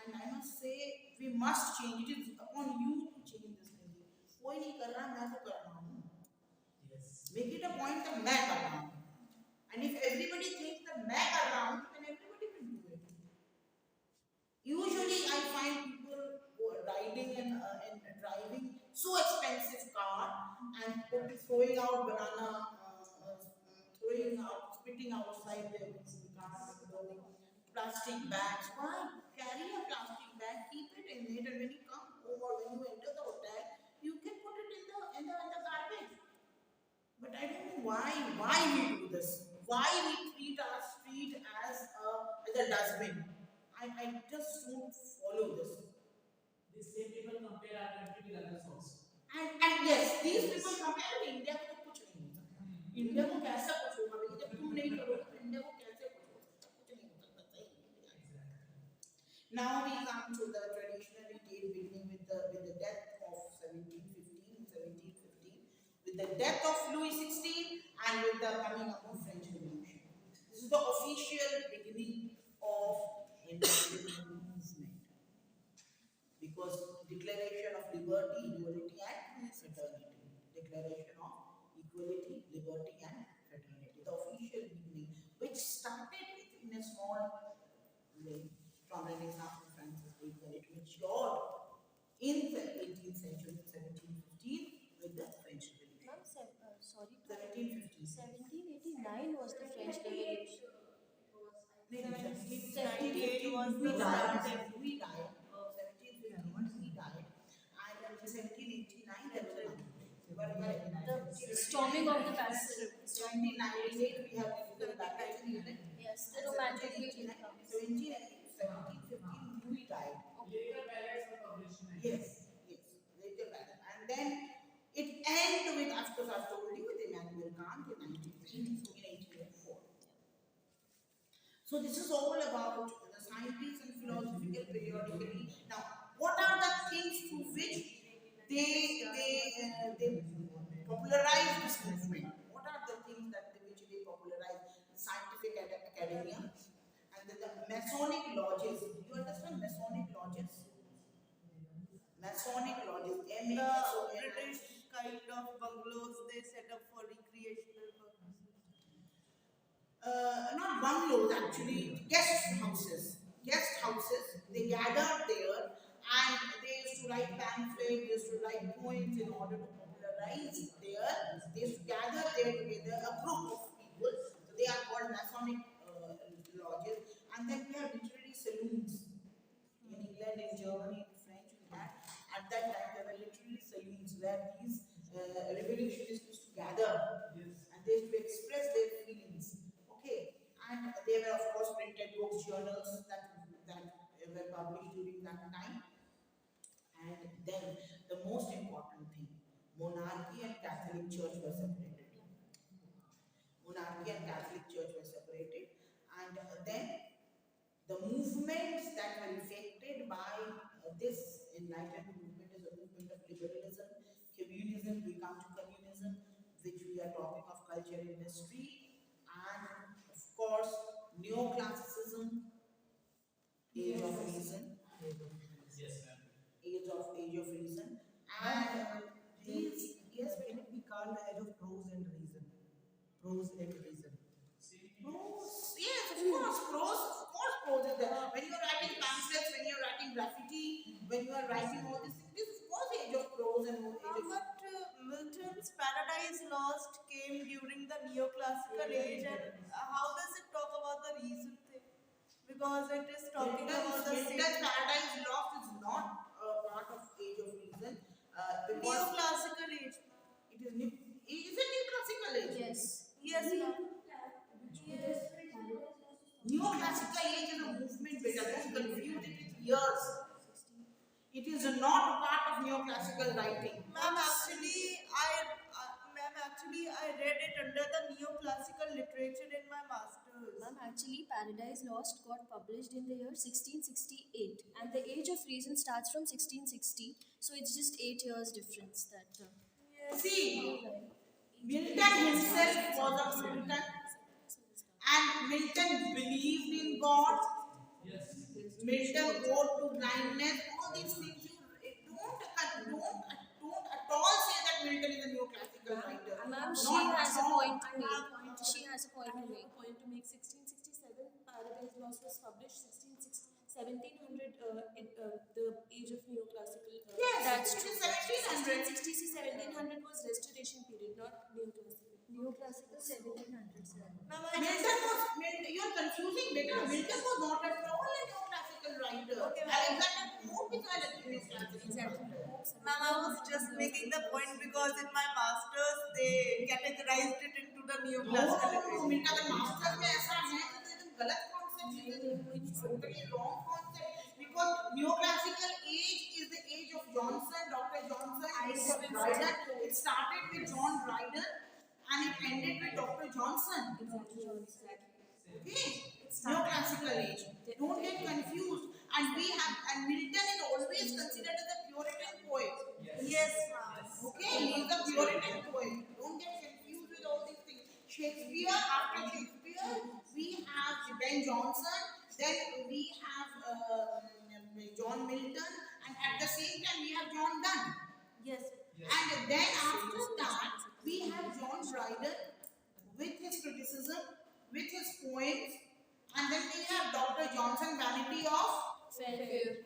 [SPEAKER 1] and I must say we must change. It is upon you to change this thing. कोई नहीं कर रहा मैं तो कर रहा हूँ.
[SPEAKER 3] Yes.
[SPEAKER 1] Make it a point that मैं कर रहा हूँ. And if everybody thinks that मैं कर रहा हूँ, then everybody will do it. Usually, I find people who are riding and driving so expensive car and throwing out banana, spitting outside their car, plastic bags. Why? Carry a plastic bag, keep it in it, and when you come home or when you enter the hotel, you can put it in the garbage. But I don't know why we do this. Why we treat our street as a dustbin. I just don't follow this.
[SPEAKER 3] The same people compare our country with others also.
[SPEAKER 1] And yes, these people compare with India को तो कुछ नहीं होता. India को कैसा कुछ होगा भाई जब तुम नहीं करोगे तो इंडिया को कैसे कुछ होगा? कुछ नहीं हो सकता सही. Now we come to the traditionally date beginning with the death of 1715, with the death of Louis XVI, and with the coming up of French Revolution. This is the official beginning of independent movement. Because Declaration of Liberty, Equality and Fraternity. Declaration of Equality, Liberty and Fraternity. The official beginning, which started in a small way from Renaissance to Francis Bacon. It matured in the 18th century, 1715, with the French Revolution.
[SPEAKER 7] Ma'am, sorry to
[SPEAKER 1] 1715.
[SPEAKER 7] 1789 was the French Revolution.
[SPEAKER 1] No,
[SPEAKER 2] 1798 was
[SPEAKER 1] we
[SPEAKER 2] the
[SPEAKER 1] died.
[SPEAKER 2] start.
[SPEAKER 1] We died. 1715 we died. And 1789 there was
[SPEAKER 7] The storming of the Bastille.
[SPEAKER 1] 1798 we have the Bastille unit.
[SPEAKER 7] Yes, the romantic League.
[SPEAKER 1] 1715 we died.
[SPEAKER 3] Later ballads were published in
[SPEAKER 1] Yes, later ballad. And then it ended with, of course, I've told you, with Immanuel Kant in 1804. So this is all about the scientific and philosophical periodically. Now, what are the things through which they popularize this movement? What are the things which they popularize? The scientific academia and then the Masonic lodges. Do you understand Masonic lodges? Masonic lodges.
[SPEAKER 2] The
[SPEAKER 1] M-A-S-O-N.
[SPEAKER 2] British kind of bungalows they set up for recreational purposes.
[SPEAKER 1] Not bungalows actually, guest houses. Guest houses, they gathered there and they used to write pamphlets, they used to write poems in order to popularize there. They used to gather there together, a group of people. So they are called Masonic lodges. And then we have literary saloons. In England, in Germany, in French, we had. At that time, there were literary saloons where these revolutionists used to gather. And they used to express their feelings. Okay, and there were of course printed books, journals that were published during that time. And then the most important thing, monarchy and Catholic Church were separated. Monarchy and Catholic Church were separated, and then the movements that were affected by this enlightenment movement is a movement of liberalism, communism. We come to communism, which we are talking of culture and history, and of course neoclassicism, age of reason,
[SPEAKER 3] Yes, ma'am.
[SPEAKER 1] age of reason, and these yes,
[SPEAKER 5] Can it be called the age of prose and reason? Prose and reason.
[SPEAKER 1] prose, yes, of course, prose is there. When you are writing pamphlets, when you are writing graffiti, when you are writing all these things, this is of course age of prose and age of.
[SPEAKER 2] But Milton's Paradise Lost came during the neoclassical age, and how does it talk about the reason thing? Because it is talking about the
[SPEAKER 1] Milton's Paradise Lost is not a part of age of reason. Because
[SPEAKER 2] neoclassical age.
[SPEAKER 1] it is new. Is it neoclassical age?
[SPEAKER 7] Yes.
[SPEAKER 2] Yes, ma'am.
[SPEAKER 1] Neoclassical age is a movement, beta. Don't confuse it with years. It is not a part of neoclassical writing.
[SPEAKER 2] Ma'am, actually, I read it under the neoclassical literature in my master's.
[SPEAKER 7] Ma'am, actually, Paradise Lost got published in the year 1668, and the Age of Reason starts from 1660, so it's just 8 years difference. That.
[SPEAKER 1] See, Milton himself was a Puritan, and Milton believed in God.
[SPEAKER 3] Yes.
[SPEAKER 1] Milton ode to blindness. All these things you don't at all say that Milton is a neoclassical writer.
[SPEAKER 7] Ma'am, she
[SPEAKER 1] Not
[SPEAKER 7] has
[SPEAKER 1] at
[SPEAKER 7] a
[SPEAKER 1] all.
[SPEAKER 7] point to make. She has a point
[SPEAKER 4] I
[SPEAKER 7] to
[SPEAKER 4] have a
[SPEAKER 7] make.
[SPEAKER 4] point to make. 1667, Paradise Lost was published. 1700, the age of neoclassical.
[SPEAKER 1] Yes,
[SPEAKER 7] That's
[SPEAKER 1] it
[SPEAKER 7] true.
[SPEAKER 1] is 1700.
[SPEAKER 4] 1700 was restoration period, not neoclassical.
[SPEAKER 7] Neoclassical 1700s.
[SPEAKER 2] Ma'am,
[SPEAKER 1] You are confusing better. Milton was not at all a neoclassical writer.
[SPEAKER 2] Okay,
[SPEAKER 1] Alexander Pope is a neoclassical writer.
[SPEAKER 2] Ma'am, I was just making the point because in my master's they categorized it into the neoclassical literature.
[SPEAKER 1] मिनटा अगर master में ऐसा है तो एकदम गलत concept है, totally wrong concept, because neoclassical age is the age of Johnson, Dr. Johnson, age of Dryden. It started with John Dryden and it ended with Dr. Johnson. Okay, neoclassical age. Don't get confused. And Milton is always considered as a Puritan poet.
[SPEAKER 2] Yes, ma'am.
[SPEAKER 1] Okay, he is a Puritan poet. Don't get confused with all these things. Shakespeare, after Shakespeare, we have Ben Jonson, then we have John Milton, and at the same time we have John Donne.
[SPEAKER 2] Yes.
[SPEAKER 1] And then after that, we have John Dryden with his criticism, with his poems, and then we have Dr. Johnson, Vanity of,
[SPEAKER 7] Fair.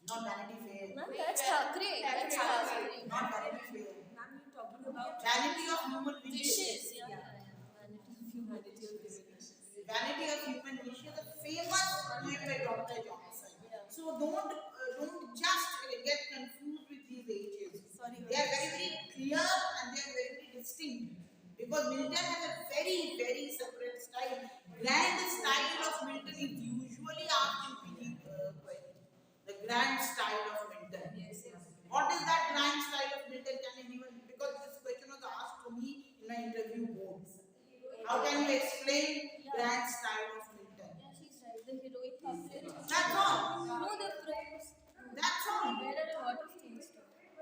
[SPEAKER 1] not Vanity Fair,
[SPEAKER 7] Ma'am, that's Thackeray. That's Thackeray.
[SPEAKER 1] not Vanity Fair,
[SPEAKER 4] Ma'am, you're talking about
[SPEAKER 1] Vanity of Human Wishes.
[SPEAKER 7] Wishes. Yeah. Vanity of Human
[SPEAKER 1] Vanity of Human Wishes, a famous poem by Dr. Johnson. So don't just get confused with these ages.
[SPEAKER 2] Sorry.
[SPEAKER 1] They are very clear and they are very distinct. Because Milton has a very separate style. Grand style of Milton is usually asked in PD question. The grand style of Milton. What is that grand style of Milton? Can anyone? Because this question was asked to me in my interview board. How can you explain grand style of Milton?
[SPEAKER 7] Yeah, she's right. The heroic couplet.
[SPEAKER 1] That's all.
[SPEAKER 7] No, the prose.
[SPEAKER 1] That's all.
[SPEAKER 7] There are a lot of things to it.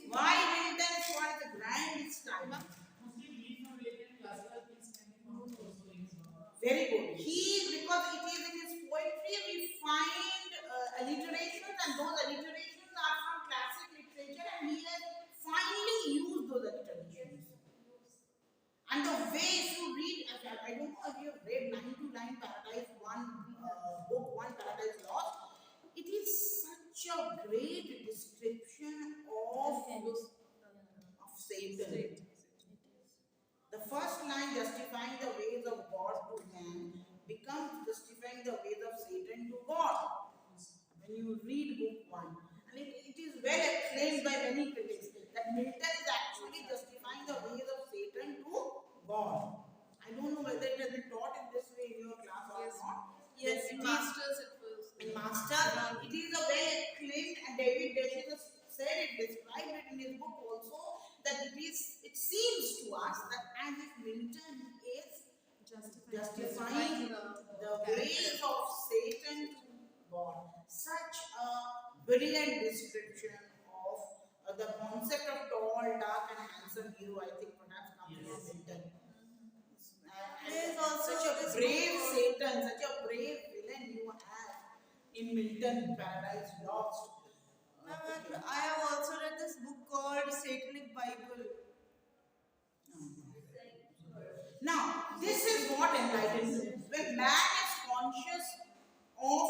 [SPEAKER 1] Why Milton is called the grand style?
[SPEAKER 3] Mostly believe from Vedic classical things can be found also in
[SPEAKER 1] Very good. Because it is in his poetry we find alliterations, and those alliterations are from classic literature, and he has finally used those alliterations. And the way you read, I don't know if you have read Line to Line Paradise Book 1 Paradise Lost. It is such a great description of Satan. The first line, justifying the ways of God to man, becomes justifying the ways of Satan to God. When you read book 1, and it is well acclaimed by many critics that Milton is actually justifying the ways of Satan to God. I don't know whether it has been taught in this way in your class or not.
[SPEAKER 6] Yes,
[SPEAKER 1] That
[SPEAKER 6] in
[SPEAKER 1] it is-
[SPEAKER 6] masters it was.
[SPEAKER 1] in master, it is brilliant description of the concept of tall, dark, and handsome hero. I think perhaps comes from Milton.
[SPEAKER 2] There is
[SPEAKER 1] And
[SPEAKER 2] also
[SPEAKER 1] such a
[SPEAKER 2] this
[SPEAKER 1] brave
[SPEAKER 2] book
[SPEAKER 1] Satan, such a brave villain you have in Milton Paradise Lost.
[SPEAKER 2] Ma'am, and I have also read this book called Satanic Bible.
[SPEAKER 1] Now, this is what enlightenment is. When man is conscious of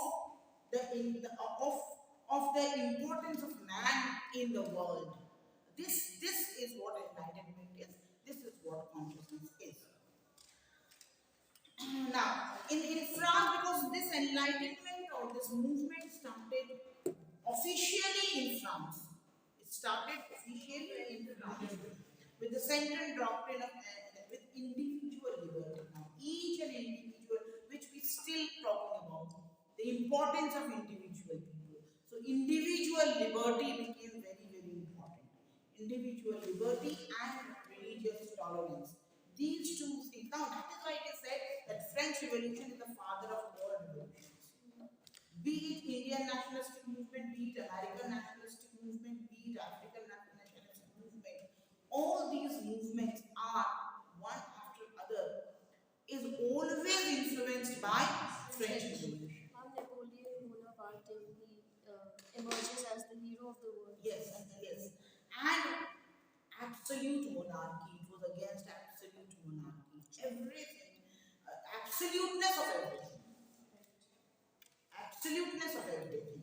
[SPEAKER 1] of the importance of man in the world, this is what enlightenment is. This is what consciousness is. Now, in France, because this enlightenment or this movement started officially in France. It started officially in France with the central doctrine of with individual liberty. Now, each and individual, which we still talking about, the importance of individual people. So, individual liberty became very, very important. Individual liberty and religious tolerance. These two things. Now, that is why it is said that French Revolution is the father of all revolutions. Be it Indian nationalistic movement, be it American nationalistic movement, be it African nationalistic movement, all these movements are one after other is always influenced by French Revolution.
[SPEAKER 7] Napoleon Bonaparte, he emerges as the hero of the world.
[SPEAKER 1] Yes, yes. And absolute monarchy, it was against absolute monarchy. Everything, absoluteness of everything. Absoluteness of everything.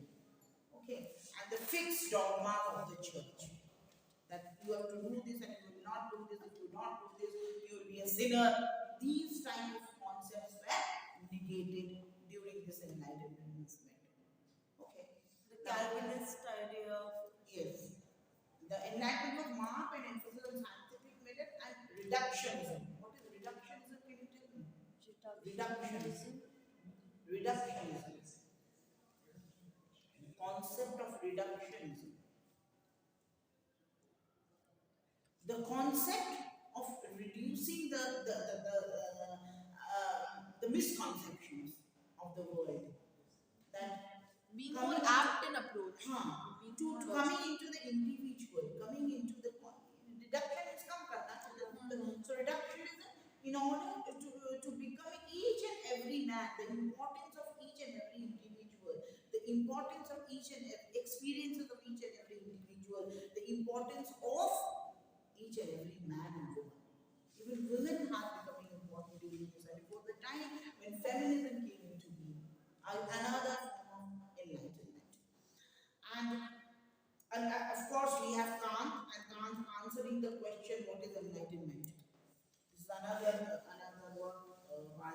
[SPEAKER 1] Okay. And the fixed dogma of the church. That you have to do this and you will not do this. If you not do this, you will be a sinner. These kind of concepts were negated during this enlightenment movement. Okay.
[SPEAKER 2] The Calvinist idea of
[SPEAKER 1] Yes. The enlightenment was marked and emphasis on scientific method and reductionism. What is reductionism? Can you tell me? Reductionism. Reductionism. Concept of reductionism. The concept of reducing the misconceptions of the world. That
[SPEAKER 6] Being
[SPEAKER 1] coming
[SPEAKER 6] more
[SPEAKER 1] into-
[SPEAKER 6] apt in approach.
[SPEAKER 1] to coming into the individual, coming into the reduction is come karna. So reduction is in order to become each and every man, the importance of each and every individual, the importance of each and every experiences of each and every individual, the importance of each and every man and woman. Even women are becoming important during this time. Before the time when feminism came into being, another form of enlightenment. And of course, we have Kant, and Kant answering the question, what is enlightenment? This is another work by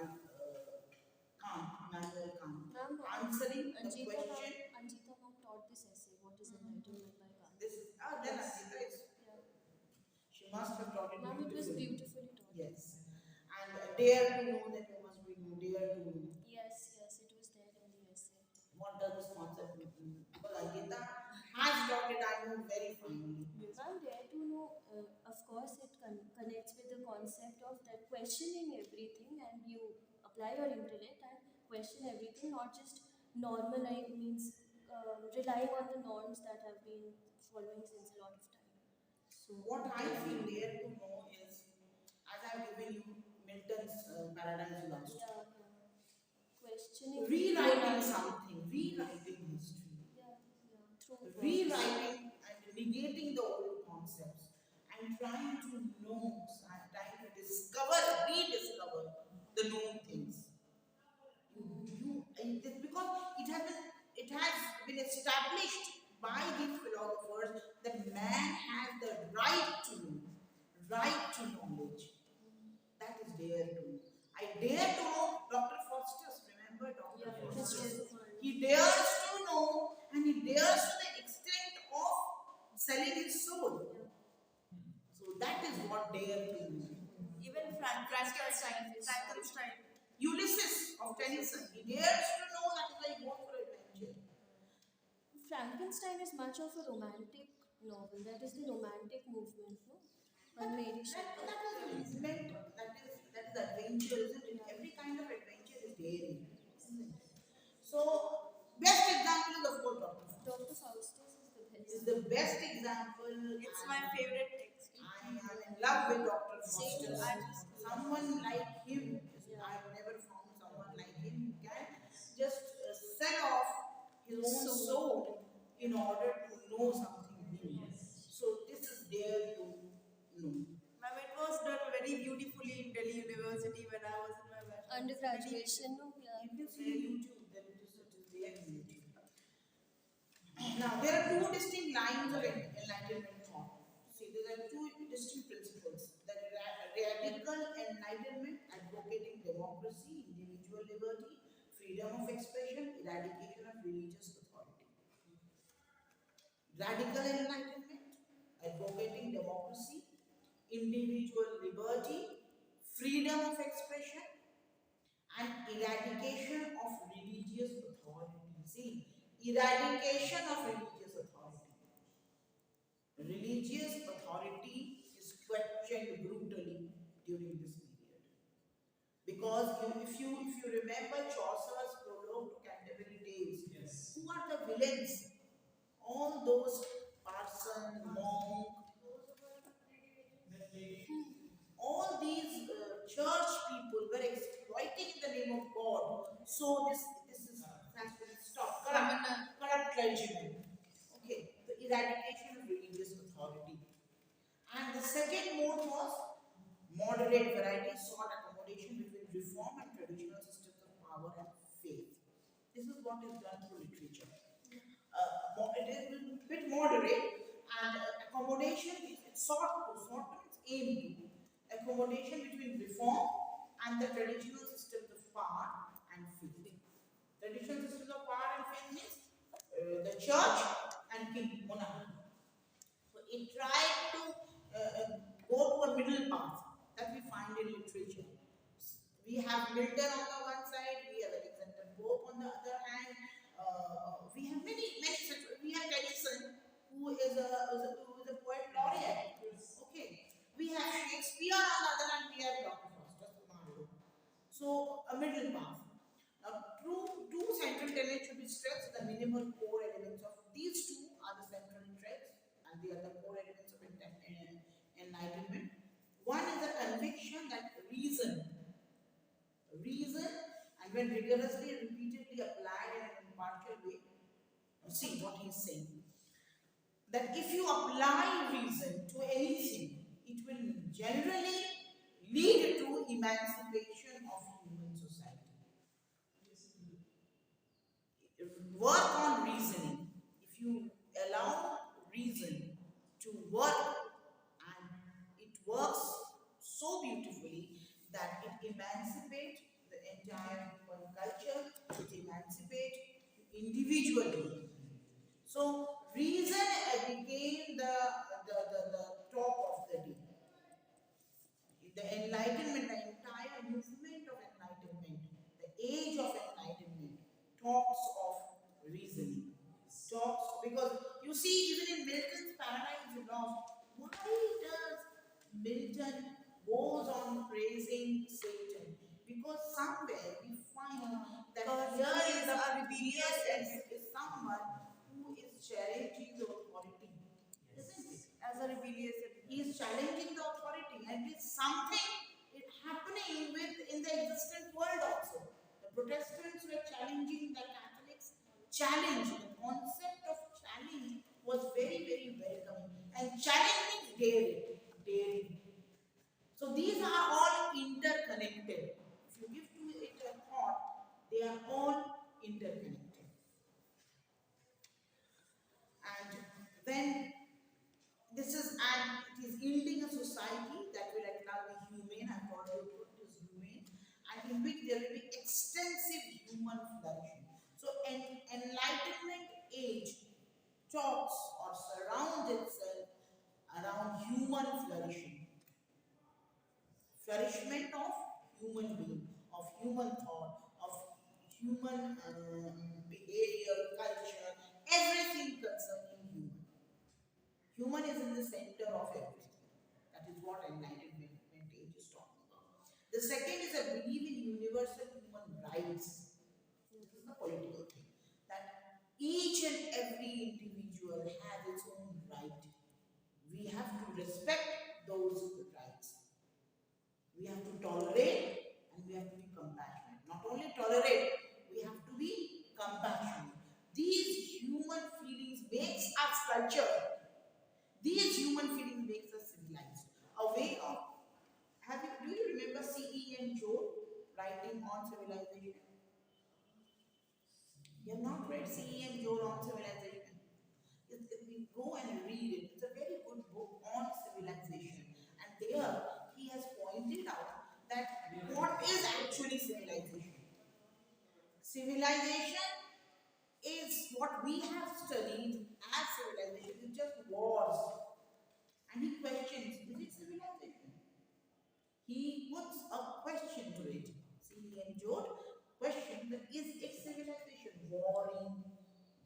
[SPEAKER 1] Kant, Immanuel Kant.
[SPEAKER 7] Ma'am,
[SPEAKER 1] Answering the
[SPEAKER 7] Anjita
[SPEAKER 1] question,
[SPEAKER 7] ma'am taught this essay, What is Enlightenment by Kant.
[SPEAKER 1] this is, then Anjita is,
[SPEAKER 7] Yeah.
[SPEAKER 1] she must have taught it
[SPEAKER 7] Ma'am, it was
[SPEAKER 1] beautifully.
[SPEAKER 7] beautifully taught.
[SPEAKER 1] Yes. And dare to know that you must be dare to know.
[SPEAKER 7] Yes, it was there in the essay.
[SPEAKER 1] What does this concept mean? Because Anjita has taught it, I know very finely.
[SPEAKER 7] Ma'am, dare to know, of course, it connects with the concept of that questioning everything, and you apply your intellect and question everything, not just normalize, means relying on the norms that have been following since a lot of time.
[SPEAKER 1] So what I feel dare to know is, as I've given you Milton's Paradise Lost,
[SPEAKER 7] Questioning.
[SPEAKER 1] rewriting something, rewriting history,
[SPEAKER 7] Yeah, through
[SPEAKER 1] rewriting and negating the old concepts, and trying to know, trying to rediscover the known things. Because it has been established by these philosophers that man has the right to know, right to knowledge. That is dare to know. I dare to know Dr. Faustus, remember Dr. Faustus? He dares to know, and he dares to the extent of selling his soul. So that is what dare to know.
[SPEAKER 2] even Frankenstein.
[SPEAKER 1] Ulysses of Tennyson, he dares to know, that is why he goes for adventure.
[SPEAKER 7] Frankenstein is much of a romantic novel. That is the romantic movement, no? One Mary Shelley.
[SPEAKER 1] That is a movement, that is adventure, isn't it? Every kind of adventure is daring. Isn't it? So, best example is of course Dr. Faustus.
[SPEAKER 7] Dr. Faustus.
[SPEAKER 1] example.
[SPEAKER 2] It's my favorite text.
[SPEAKER 1] I am in love with Dr. Foster.
[SPEAKER 2] I'm
[SPEAKER 1] Someone like him, I've never found someone like him who can just sell off his own soul in order to know something new. So this is there to know.
[SPEAKER 2] Ma'am, it was done very beautifully in Delhi University when I was in my bachelor's.
[SPEAKER 7] Undergraduation, no? Yeah.
[SPEAKER 1] You can see YouTube, the research is there in YouTube. Now, there are two distinct lines of enlightenment thought. See, there are two distinct principles. The radical enlightenment advocating democracy, individual liberty, freedom of expression, eradication of religious authority. Radical enlightenment advocating democracy, individual liberty, freedom of expression, and eradication of religious authority. See, eradication of religious authority. Religious authority is questioned brutally during this period. Because if you remember Chaucer's prologue to Canterbury Tales, who are the villains? All those parson, monk, all these church people were exploiting in the name of God. So this is has to stop. Corrupt clergymen. Okay, the eradication of religious authority. And the second mode was moderate variety sought accommodation between reform and traditional systems of power and faith. This is what is done through literature. It is a bit moderate, and accommodation is sought to, aim to accommodation between reform and the traditional systems of power and faith. Traditional systems of power and faith means the church and king, monarchy. So it tried to go to a middle path that we find in literature. We have Milton on the one side, we have Alexander Pope on the other hand. We have many such. We have Tennyson, who is a poet laureate. Okay. We have Shakespeare on the other hand. We have Dr. Faustus Marlowe. So a middle path. Now, two central tenets should be stressed. The minimal core elements of these two are the central traits, and the other core elements of enlightenment. One is the conviction that reason, and when rigorously and repeatedly applied in an impartial way. See what he's saying. That if you apply reason to anything, it will generally lead to emancipation of human society. Work on reasoning. If you allow reason to work, and it works so beautifully that it emancipates the entire human culture, it emancipates individually. So reason became the talk of the day. The enlightenment, the entire movement of enlightenment, the age of enlightenment talks of reasoning. Talks, because you see, even in Milton's Paradise Lost, why does Milton goes on praising Satan? Because somewhere we find that here is a rebellious and is someone who is challenging the authority, isn't it?
[SPEAKER 2] as a rebellious.
[SPEAKER 1] He is challenging the authority, and it is something happening in the existent world also. The Protestants were challenging the Catholics. Challenge, the concept of challenge was very, very welcome. And challenge means daring. So these are all interconnected. If you give to it a thought, they are all interconnected. And then this is, and it is yielding a society that will at last be humane, and God will put is humane, and in which there will be extensive human flourishing. So an enlightenment age talks or surrounds itself around human flourishing. Flourishment of human being, of human thought, of human behavior, culture, everything concerning human. Human is in the center of everything. That is what enlightenment age is talking about. The second is a belief in universal human rights. This is the political thing. That each and every individual has its own right we have to respect those rights. We have to tolerate and we have to be compassionate. Not only tolerate, we have to be compassionate. These human feelings makes us culture. These human feelings makes us civilized. A way of do you remember C.E.M. Joad writing on civilization? You have not read C.E.M. Joad on civilization. You go and read it. It's a very good book on civilization. And there he has pointed out that what is actually civilization? Civilization is what we have studied as civilization. It's just wars. And he questions, is it civilization? He puts a question to it. C.E.M. Joad questioned, is it civilization? Warring,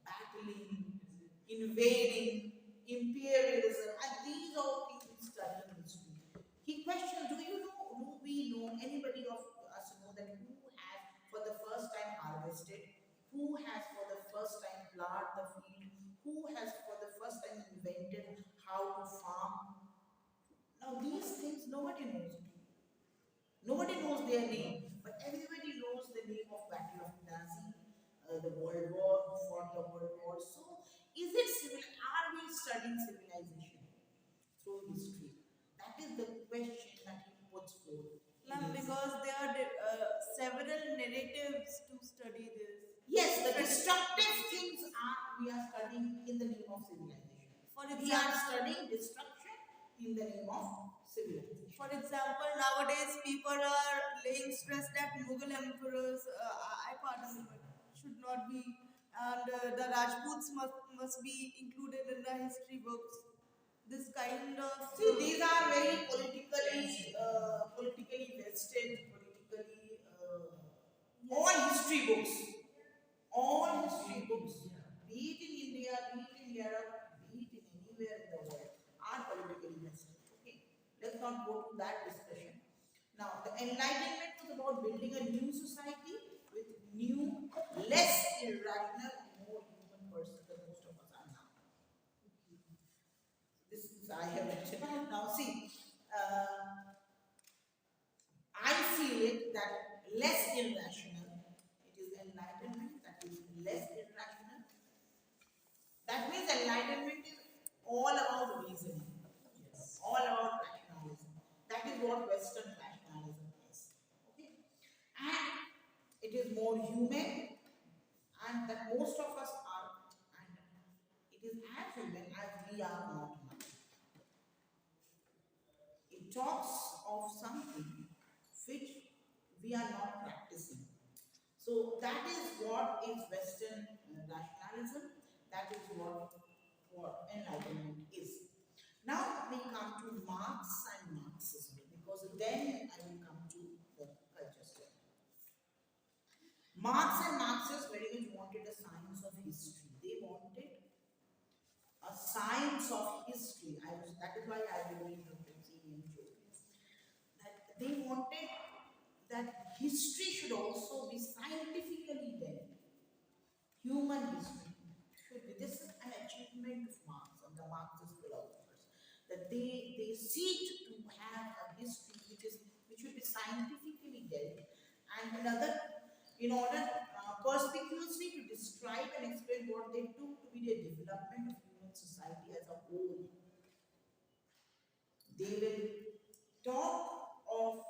[SPEAKER 1] battling, invading, imperialism, and these all things we study in history. He questioned, do we know, anybody of us know that who has for the first time harvested, who has for the first time plowed the field, who has for the first time invented how to farm? Now these things nobody knows. Nobody knows their name, but everybody knows the name of Battle of Plassey, the World War, who fought the World War. So, is it civil? Are we studying civilization through history? That is the question that he puts forth.
[SPEAKER 2] Ma'am, because there are several narratives to study this.
[SPEAKER 1] Yes, the destructive things we are studying in the name of civilization. We are studying destruction in the name of civilization.
[SPEAKER 2] For example, nowadays people are laying stress that Mughal emperors, I pardon me, should not be, and the Rajputs must be included in the history books. This kind of
[SPEAKER 1] See, these are very politically vested, all history books. All history books, be it in India, be it in Europe, be it in anywhere in the world, are politically vested. Okay, let's not go to that discussion. Now, the Enlightenment was about building a new society with new, less irrational, and more human persons than most of us are now. This is I have written. Now, see, I feel it that less irrational. It is enlightenment that is less irrational. That means enlightenment is all about reasoning, all about rationalism. That is what Western rationalism is. Okay, and it is more human, and that most of us are, and it is as human as we are not much. It talks of something which we are not practicing. So that is what is Western rationalism. That is what enlightenment is. Now we come to Marx and Marxism, because then I will come to the culture study. Marx and Marxists very much wanted a science of history. They wanted a science of history. That is why I believe in C.E.M. Joad. That they wanted that history should also be scientifically done. Human history should be. This is an achievement of Marx and the Marxist philosophers, that they seek to have a history which should be scientifically dealt, and in order perspicuously to describe and explain what they took to be the development of human society as a whole. They will talk of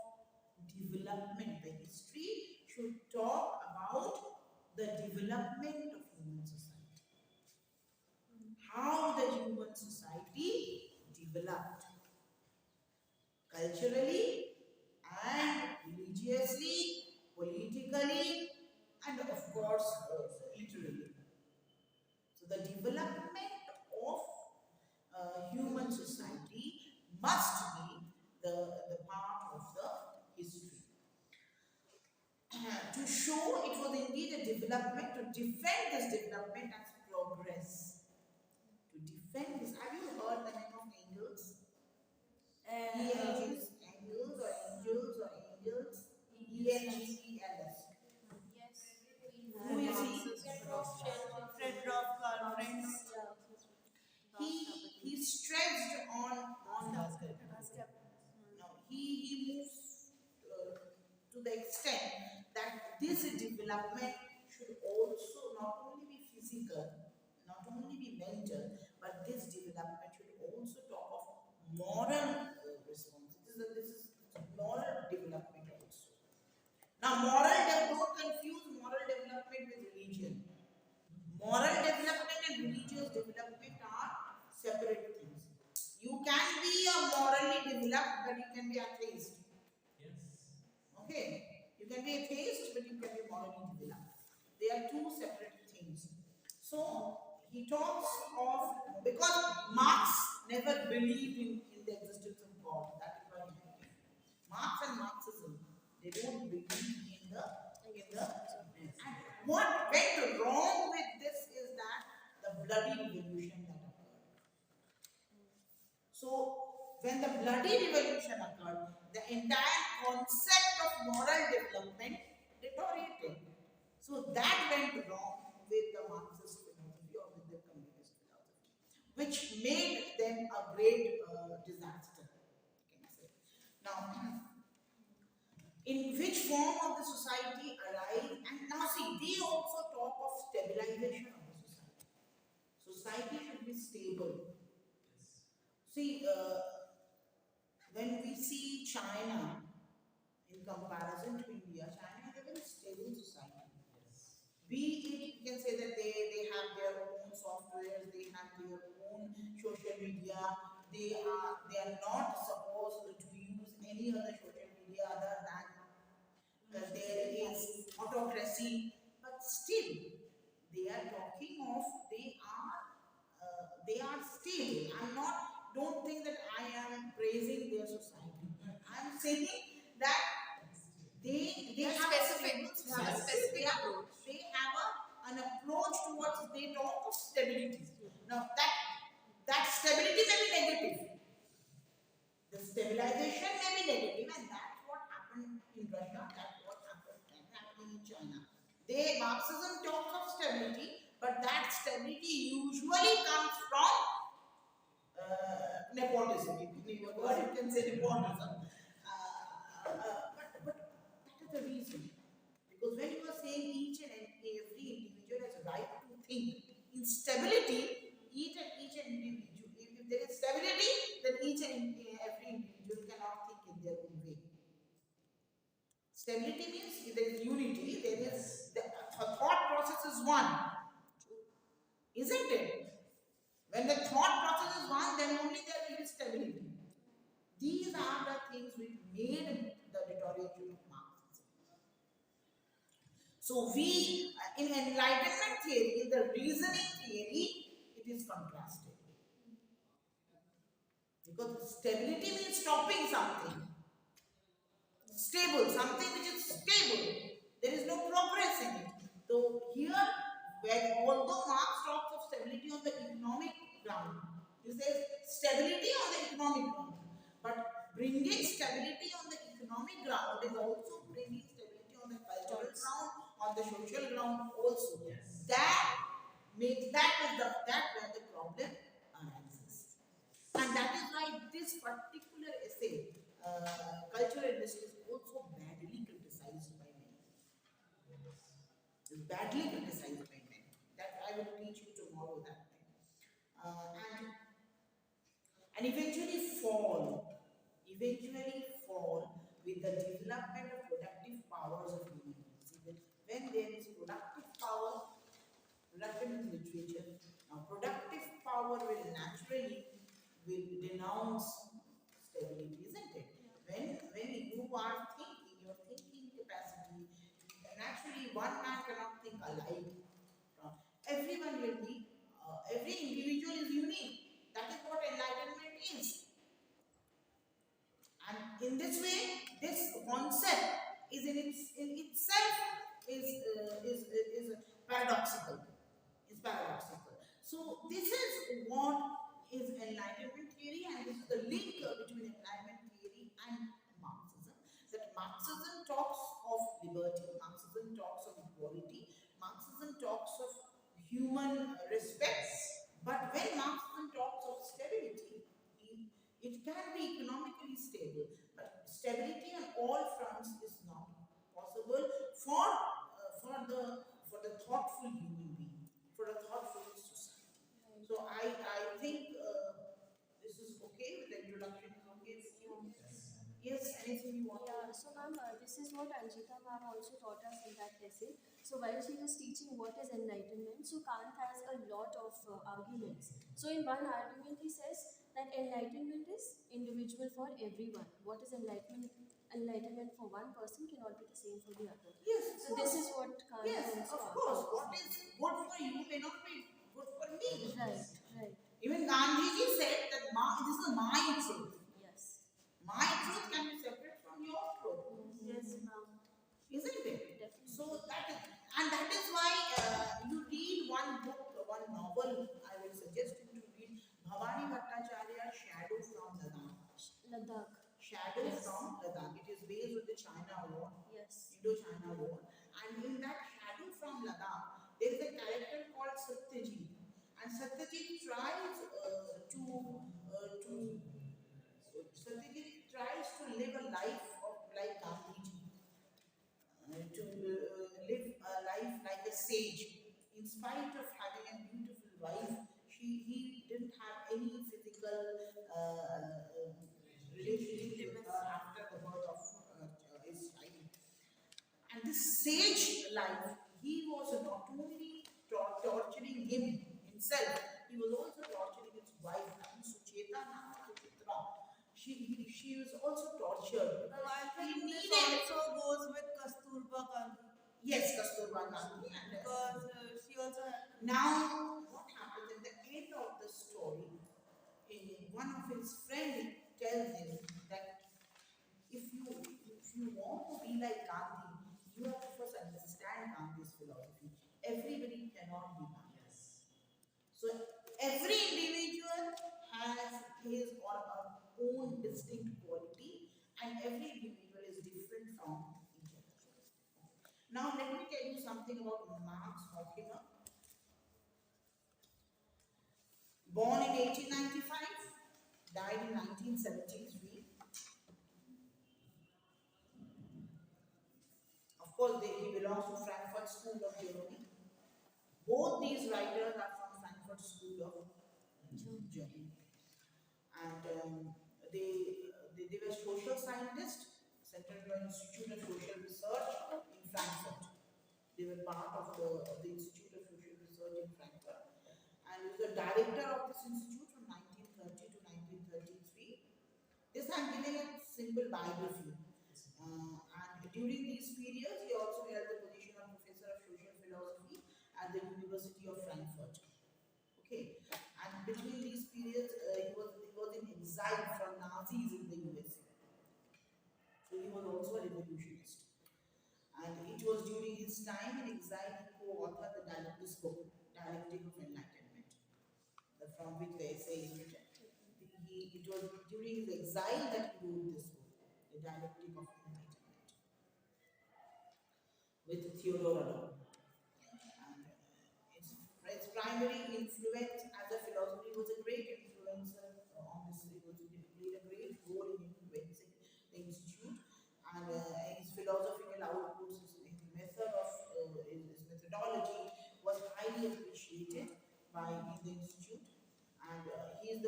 [SPEAKER 1] development. The history should talk about the development of human society. How the human society developed culturally and religiously, politically, and of course literally. So the development of human society must be the part of the history. To show it was indeed a development, to defend this development as progress. To defend this. Have you heard the name of Engels? Engels or angels or angels? Engels.
[SPEAKER 6] Yes.
[SPEAKER 1] Who is he?
[SPEAKER 2] Frederick Karl Franz.
[SPEAKER 1] He stressed on the extent that this development should also not only be physical, not only be mental, but this development should also talk of moral responsibility. This is moral development also. Now, don't confuse moral development with religion. Moral development and religious development are separate things. You can be a morally developed, but you can be atheist.
[SPEAKER 3] Yes.
[SPEAKER 1] Okay? You can be atheist, but you can be morally developed. They are two separate things. So, he talks of, because Marx never believed in the existence of God. That is why he Marx and Marxism, they don't believe in the and what went wrong with this is that the bloody revolution that occurred. So when the bloody revolution occurred, the entire concept of moral development deteriorated. So that went wrong with the Marxist philosophy or with the communist philosophy, which made them a great disaster. Can I say? Now, in which form of the society arise, and now see, they also talk of stabilization of the society. Society should be stable. See, when we see China in comparison to India, China is a very stable society. Be it, you can say that they have their own softwares, they have their own social media, they are not supposed to use any other social media other than there is autocracy, but still they are talking of they are still. Don't think that I am praising their society. I am saying that they have
[SPEAKER 6] specific approach.
[SPEAKER 1] They have an approach towards, they talk of stability. Now that stability may be negative. The stabilization may be negative, and that's what happened in Russia. That's what happening in China. Marxism talks of stability, but that stability usually comes from nepotism. You can say nepotism. But that is the reason. Because when you are saying each and every individual has a right to think, in stability, each and individual, if there is stability, then each and every individual cannot think in their own way. Stability means if there is unity, there is the thought process is one. Isn't it? When the thought process is one, then only there will be stability. These are the things which made the deterioration of Marxism. So in enlightenment theory, in the reasoning theory, it is contrasted. Because stability means stopping something. Stable, something which is stable. There is no progress in it. So here, although Marx talks of stability on the economic ground, he says stability on the economic ground. But bringing stability on the economic ground is also bringing stability on the cultural ground, on the social ground also.
[SPEAKER 3] Yes.
[SPEAKER 1] That where the problem arises. And that is why this particular essay, cultural industry, is also badly criticized by many. It's badly criticized by many. That I will teach you tomorrow that thing. And eventually fall with the development of productive powers of human beings. When there is productive power, productive is literature. Now, productive power will naturally denounce stability, isn't it? When you are thinking, your thinking capacity, naturally one man cannot think alike. Everyone will be, every individual is unique. That is what enlightenment is. And in this way, this concept is in itself is paradoxical. Is paradoxical. So this is what is enlightenment theory, and this is the link between enlightenment theory and Marxism. That Marxism talks of liberty, Marxism talks of equality, Marxism talks of human respect. But when Marxism talks of stability, it can be economically stable, but stability on all fronts is not. for the thoughtful human being, for a thoughtful society. So I think this is okay with the introduction. Is okay with you? Yes. Anything you want?
[SPEAKER 7] Yeah, so ma'am, this is what Anjita ma'am also taught us in that essay. So while she was teaching what is enlightenment, so Kant has a lot of arguments. So in one argument he says that enlightenment is individual for everyone. What is enlightenment? Enlightenment for one person cannot be the same for the other.
[SPEAKER 1] Yes.
[SPEAKER 7] So this is what Kant
[SPEAKER 1] Yes,
[SPEAKER 7] also
[SPEAKER 1] of course.
[SPEAKER 7] argues.
[SPEAKER 1] What is good for you may not be good for me.
[SPEAKER 7] Right, right.
[SPEAKER 1] Even Gandhiji said that this is my truth.
[SPEAKER 7] Yes.
[SPEAKER 1] My truth can be separate from your truth,
[SPEAKER 2] Yes, ma'am.
[SPEAKER 1] isn't it?
[SPEAKER 7] Definitely.
[SPEAKER 1] So that is why you read one book, one novel. I will suggest you to read Bhavani Bhattacharya's Shadow from Ladakh.
[SPEAKER 7] Ladakh.
[SPEAKER 1] Shadow from Ladakh. It is based on the China War,
[SPEAKER 7] Yes.
[SPEAKER 1] Indo-China War, and in that Shadow from Ladakh, there is a character called Satyajit, and Satyajit tries Satyajit tries to live a life of like Gandhiji, to live a life like a sage. In spite of having a beautiful wife, he didn't have any physical relationship with her after the birth of his child. And this sage life, he was not only torturing himself, he was also torturing his wife, Sucheta Nama Suchitra. She was also tortured.
[SPEAKER 2] Now, I
[SPEAKER 1] He
[SPEAKER 2] think this
[SPEAKER 1] needed,
[SPEAKER 2] also goes with Kasturba Gandhi
[SPEAKER 1] yes, Kasturba Gandhi. And
[SPEAKER 2] because she also had.
[SPEAKER 1] now, what happens at the end of the story? One of his friends tells him that if you want to be like Gandhi, you have to first understand Gandhi's philosophy. Everybody cannot be Gandhi. So every individual has his or her own distinct quality, and every individual is different from each other. Now let me tell you something about Max Horkheimer. Born in 1895, died in 1973. Of course, he belongs to Frankfurt School of Germany. Both these writers are from Frankfurt School of Germany. And they were social scientists, Central Institute of Social Research in Frankfurt. They were part of the Institute of Social Research in Frankfurt. And he was the director of this institute from 1930 to 1933. This I'm giving a simple biography. And during these periods, he also held the position of Professor of Social Philosophy at the University of Frankfurt. Okay, and between these periods, he was in exile from Nazis in the USA. So he was also a revolutionist. And it was during his time in exile he co-authored this book, Dialectic of Enlightenment, from which the essay is written. It was during his exile that he wrote this book, The Dialectic of Enlightenment, with Theodore Adorno. And its primary influence as a philosopher, he was a great influencer on this. He played a great role in influencing the institute, and his philosophical outputs, his methodology was highly appreciated by the institute, and he is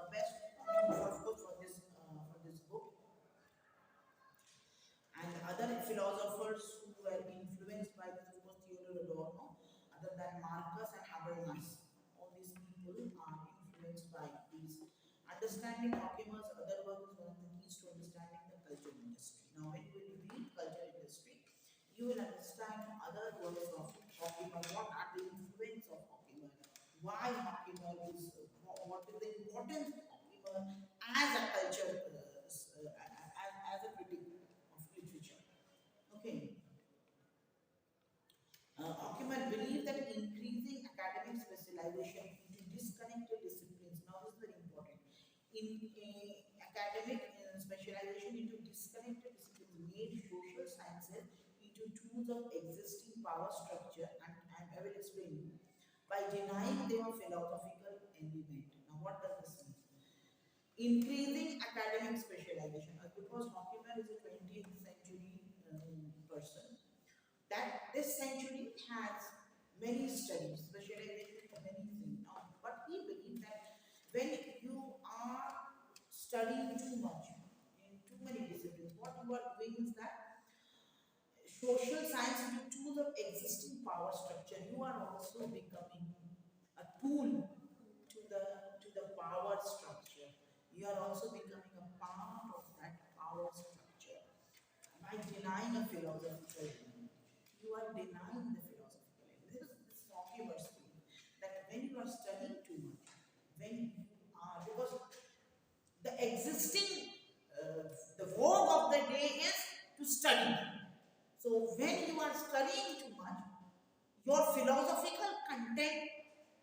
[SPEAKER 1] best known for this book. And other philosophers who were influenced by this was Theodore Adorno, other than Marcus and Habermas. All these people are influenced by these. Understanding Horkheimer's other work is one of the keys to understanding the culture industry. Now, when you read culture industry, you will understand other works of Horkheimer. What are the influence of Horkheimer? Why Horkheimer is? What is the importance of Horkheimer as a culture, as a critic of literature? Okay. Horkheimer believed that increasing academic specialization into disconnected disciplines. Now, this is very important. Academic specialization into disconnected disciplines made social sciences into tools of existing power structure, and I will explain, by denying them a philosophical element. Now, what does this mean? Increasing academic specialization, because Horkheimer is a 20th century person, that this century has many studies, specialization in many things. Now, but he believes that when you are studying too much in too many disciplines, what you are doing is that social science is a tool of existing power structure. You are also becoming a tool to the power structure. You are also becoming a part of that power structure by denying a philosophical element. You are denying the philosophical element. This is Hawkins speaking that when you are studying too much, when you are because the existing the vogue of the day is to study. So when you are studying too much, your philosophical content,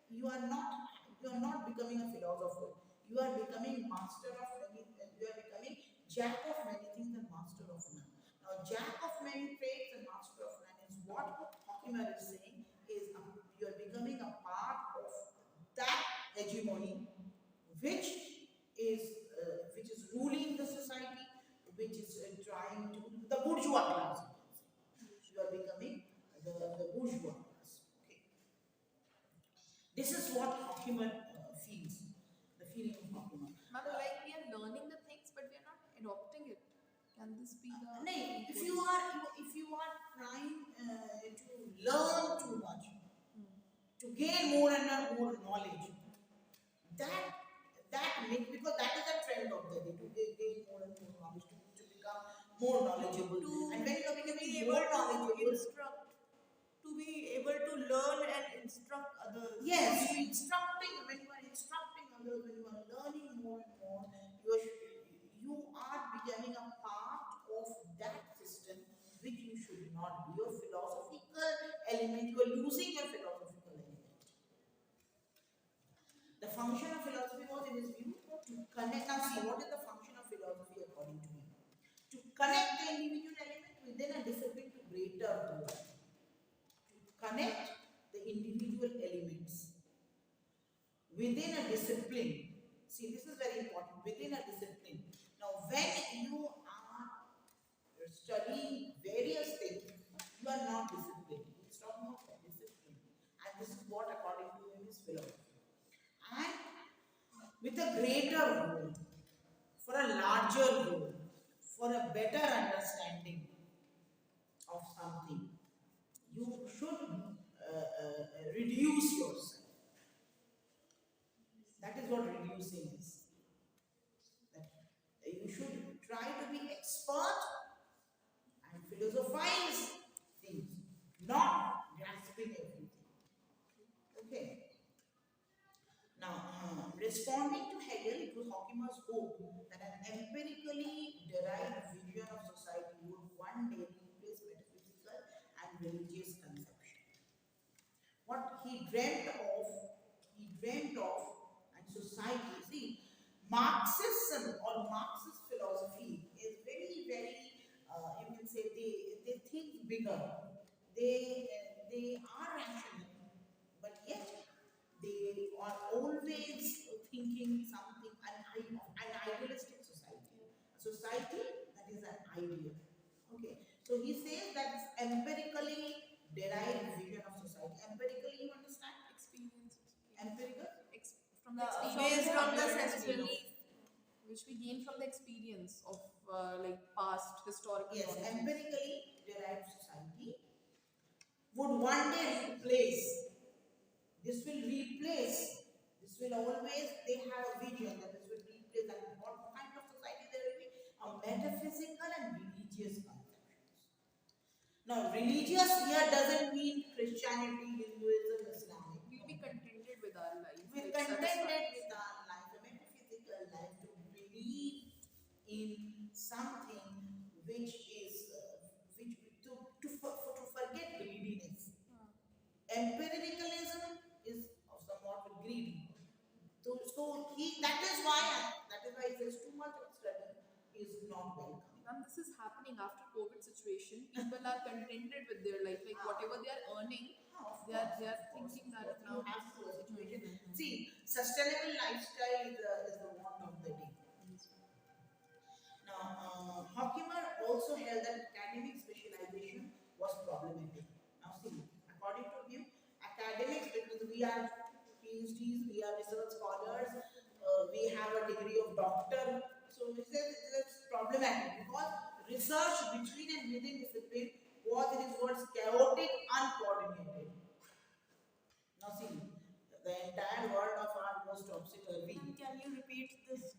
[SPEAKER 1] you are not becoming a philosopher. You are becoming master of many. You are becoming jack of many things and master of none. Now, jack of many trades and master of none is what Hawkins is saying. You are becoming a part of that hegemony, which is ruling the society, which is trying to the bourgeois class. You are becoming the bourgeois class. Okay. This is what Hawkins feels. The feeling of Hawkins.
[SPEAKER 6] Ma'am, like we are learning the things, but we are not adopting it. Can this be the?
[SPEAKER 1] No, if you are trying to learn too much, to gain more and more knowledge, that makes because that is the trend of the day to gain more and more knowledge to become more knowledgeable. And when you are becoming more knowledgeable,
[SPEAKER 2] To be able to learn and instruct others.
[SPEAKER 1] yes, when you are instructing others, when you are learning more and more, you are becoming a part of that system which you should not be. Your philosophical element, you are losing your philosophical element. The function of philosophy was, in his view, to connect. Now, see, what is the function of philosophy according to him? To connect the individual element within a discipline to greater whole. To connect the individual elements within a discipline. See, this is very important. Within a discipline. Now, when you are studying various things, you are not disciplined. It's talking about discipline. And this is what, according to him, is philosophy. And with a greater goal, for a larger goal, for a better understanding of something, you should reduce yourself. That is what reducing is. That you should try to be expert and philosophize things, not grasping everything. Okay. Now, responding to Hegel, it was Hawkins' hope that an empirically derived vision of society would one day replace metaphysical and religious conception. What he dreamt of, and society. See, Marxism or Marxist philosophy is very, very, you can say, they think bigger. They are rational, but yet they are always thinking something, an idealistic society. A society that is an ideal. Okay. So he says that it's empirically derived vision of society. Empirically, you understand?
[SPEAKER 6] Experience.
[SPEAKER 1] Empirical?
[SPEAKER 6] From the
[SPEAKER 2] Based
[SPEAKER 6] experience
[SPEAKER 2] on the
[SPEAKER 6] sensory, which we gain from the experience of like past historical
[SPEAKER 1] Yes,
[SPEAKER 6] knowledge.
[SPEAKER 1] empirically derived society would one day replace. This will always, they have a vision that this will replace, and what kind of society there will be? A metaphysical and religious conceptions. Now, religious here doesn't mean Christianity, Hinduism, Islamic.
[SPEAKER 6] We'll be contented with our life.
[SPEAKER 1] We're
[SPEAKER 6] like,
[SPEAKER 1] contented
[SPEAKER 6] satisfied.
[SPEAKER 1] with our life, a metaphysical life, to believe in something which is, to forget greediness. Empiricalism is somewhat greedy. So that is why he says too much of study is not welcome.
[SPEAKER 6] And this is happening after COVID situation. People are contented with their life, like whatever they are earning, they are thinking that
[SPEAKER 1] You
[SPEAKER 6] now.
[SPEAKER 1] have to a situation. See, sustainable lifestyle is the want of the day. Now, Hawkins also held that academic specialization we are PhDs, we are research scholars, we have a degree of doctor. So it's problematic because research between and within discipline was in its words chaotic, uncoordinated. Now see, the entire world of art was topsy-turvy.
[SPEAKER 2] And can you repeat this?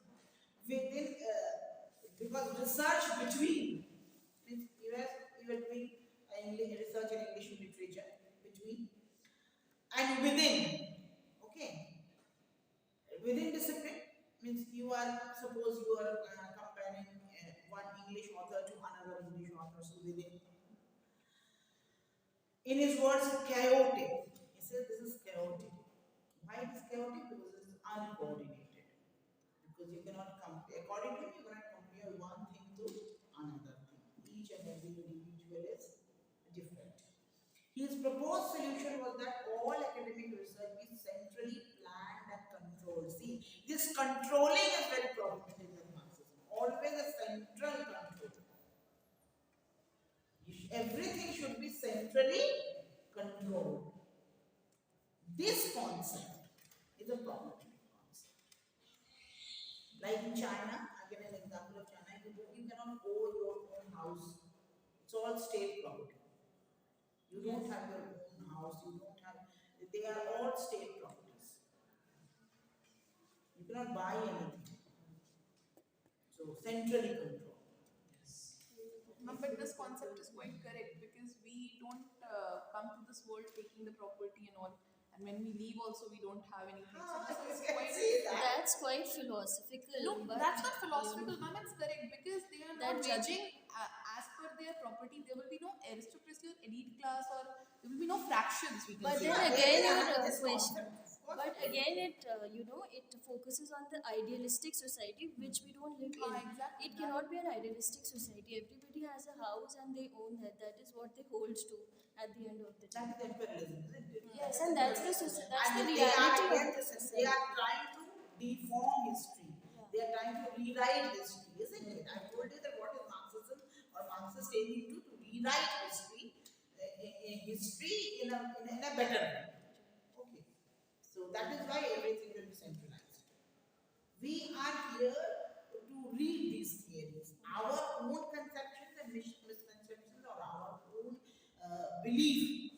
[SPEAKER 1] Within, because research between, means you are doing research in English literature, between and within, okay. Within discipline means you are, suppose you are comparing one English author to another English author, so within. In his words, chaotic. He says this is chaotic. Why it is chaotic? Because it is uncoordinated. Because you cannot compare. According to him, you cannot compare one thing to another thing. Each and every individual is different. His proposed solution was that all academic research be centrally planned and controlled. See, this controlling is very problematic in Marxism. Always a central control. Everything should be centrally controlled. This concept is a problematic concept. Like in China, again an example of China, you cannot own your own house. It's all state property. You don't have your own house, you don't have, they are all state properties. You cannot buy anything. So centrally controlled.
[SPEAKER 6] But this concept is quite correct because we don't come to this world taking the property and all, and when we leave also we don't have anything. So this is quite.
[SPEAKER 7] That's quite philosophical.
[SPEAKER 6] No,
[SPEAKER 7] but,
[SPEAKER 6] that's not philosophical, ma'am. It's correct because they are
[SPEAKER 7] That
[SPEAKER 6] not
[SPEAKER 7] judging-
[SPEAKER 6] judging as per their property. There will be no aristocracy or elite class, or there will be no fractions. We can
[SPEAKER 7] But
[SPEAKER 6] say.
[SPEAKER 7] then
[SPEAKER 1] Yeah,
[SPEAKER 7] again,
[SPEAKER 1] yeah,
[SPEAKER 7] your
[SPEAKER 1] this
[SPEAKER 7] question.
[SPEAKER 1] concept.
[SPEAKER 7] But again, it it focuses on the idealistic society which we don't live in.
[SPEAKER 6] Exactly.
[SPEAKER 7] It cannot be an idealistic society. Everybody has a house and they own that. That is what they hold to at the end of the day.
[SPEAKER 1] That is imperialism, isn't it?
[SPEAKER 7] Yes, and that's the
[SPEAKER 1] And
[SPEAKER 7] reality
[SPEAKER 1] they are,
[SPEAKER 7] of the
[SPEAKER 1] they
[SPEAKER 7] society.
[SPEAKER 1] are trying to deform history. They are trying to rewrite history, isn't it? I told you that what is Marxism or Marxist aiming to rewrite history, history in a better way. Okay. So that is why everything will be centralized. We are here to read these theories, our own conceptions and misconceptions or our own belief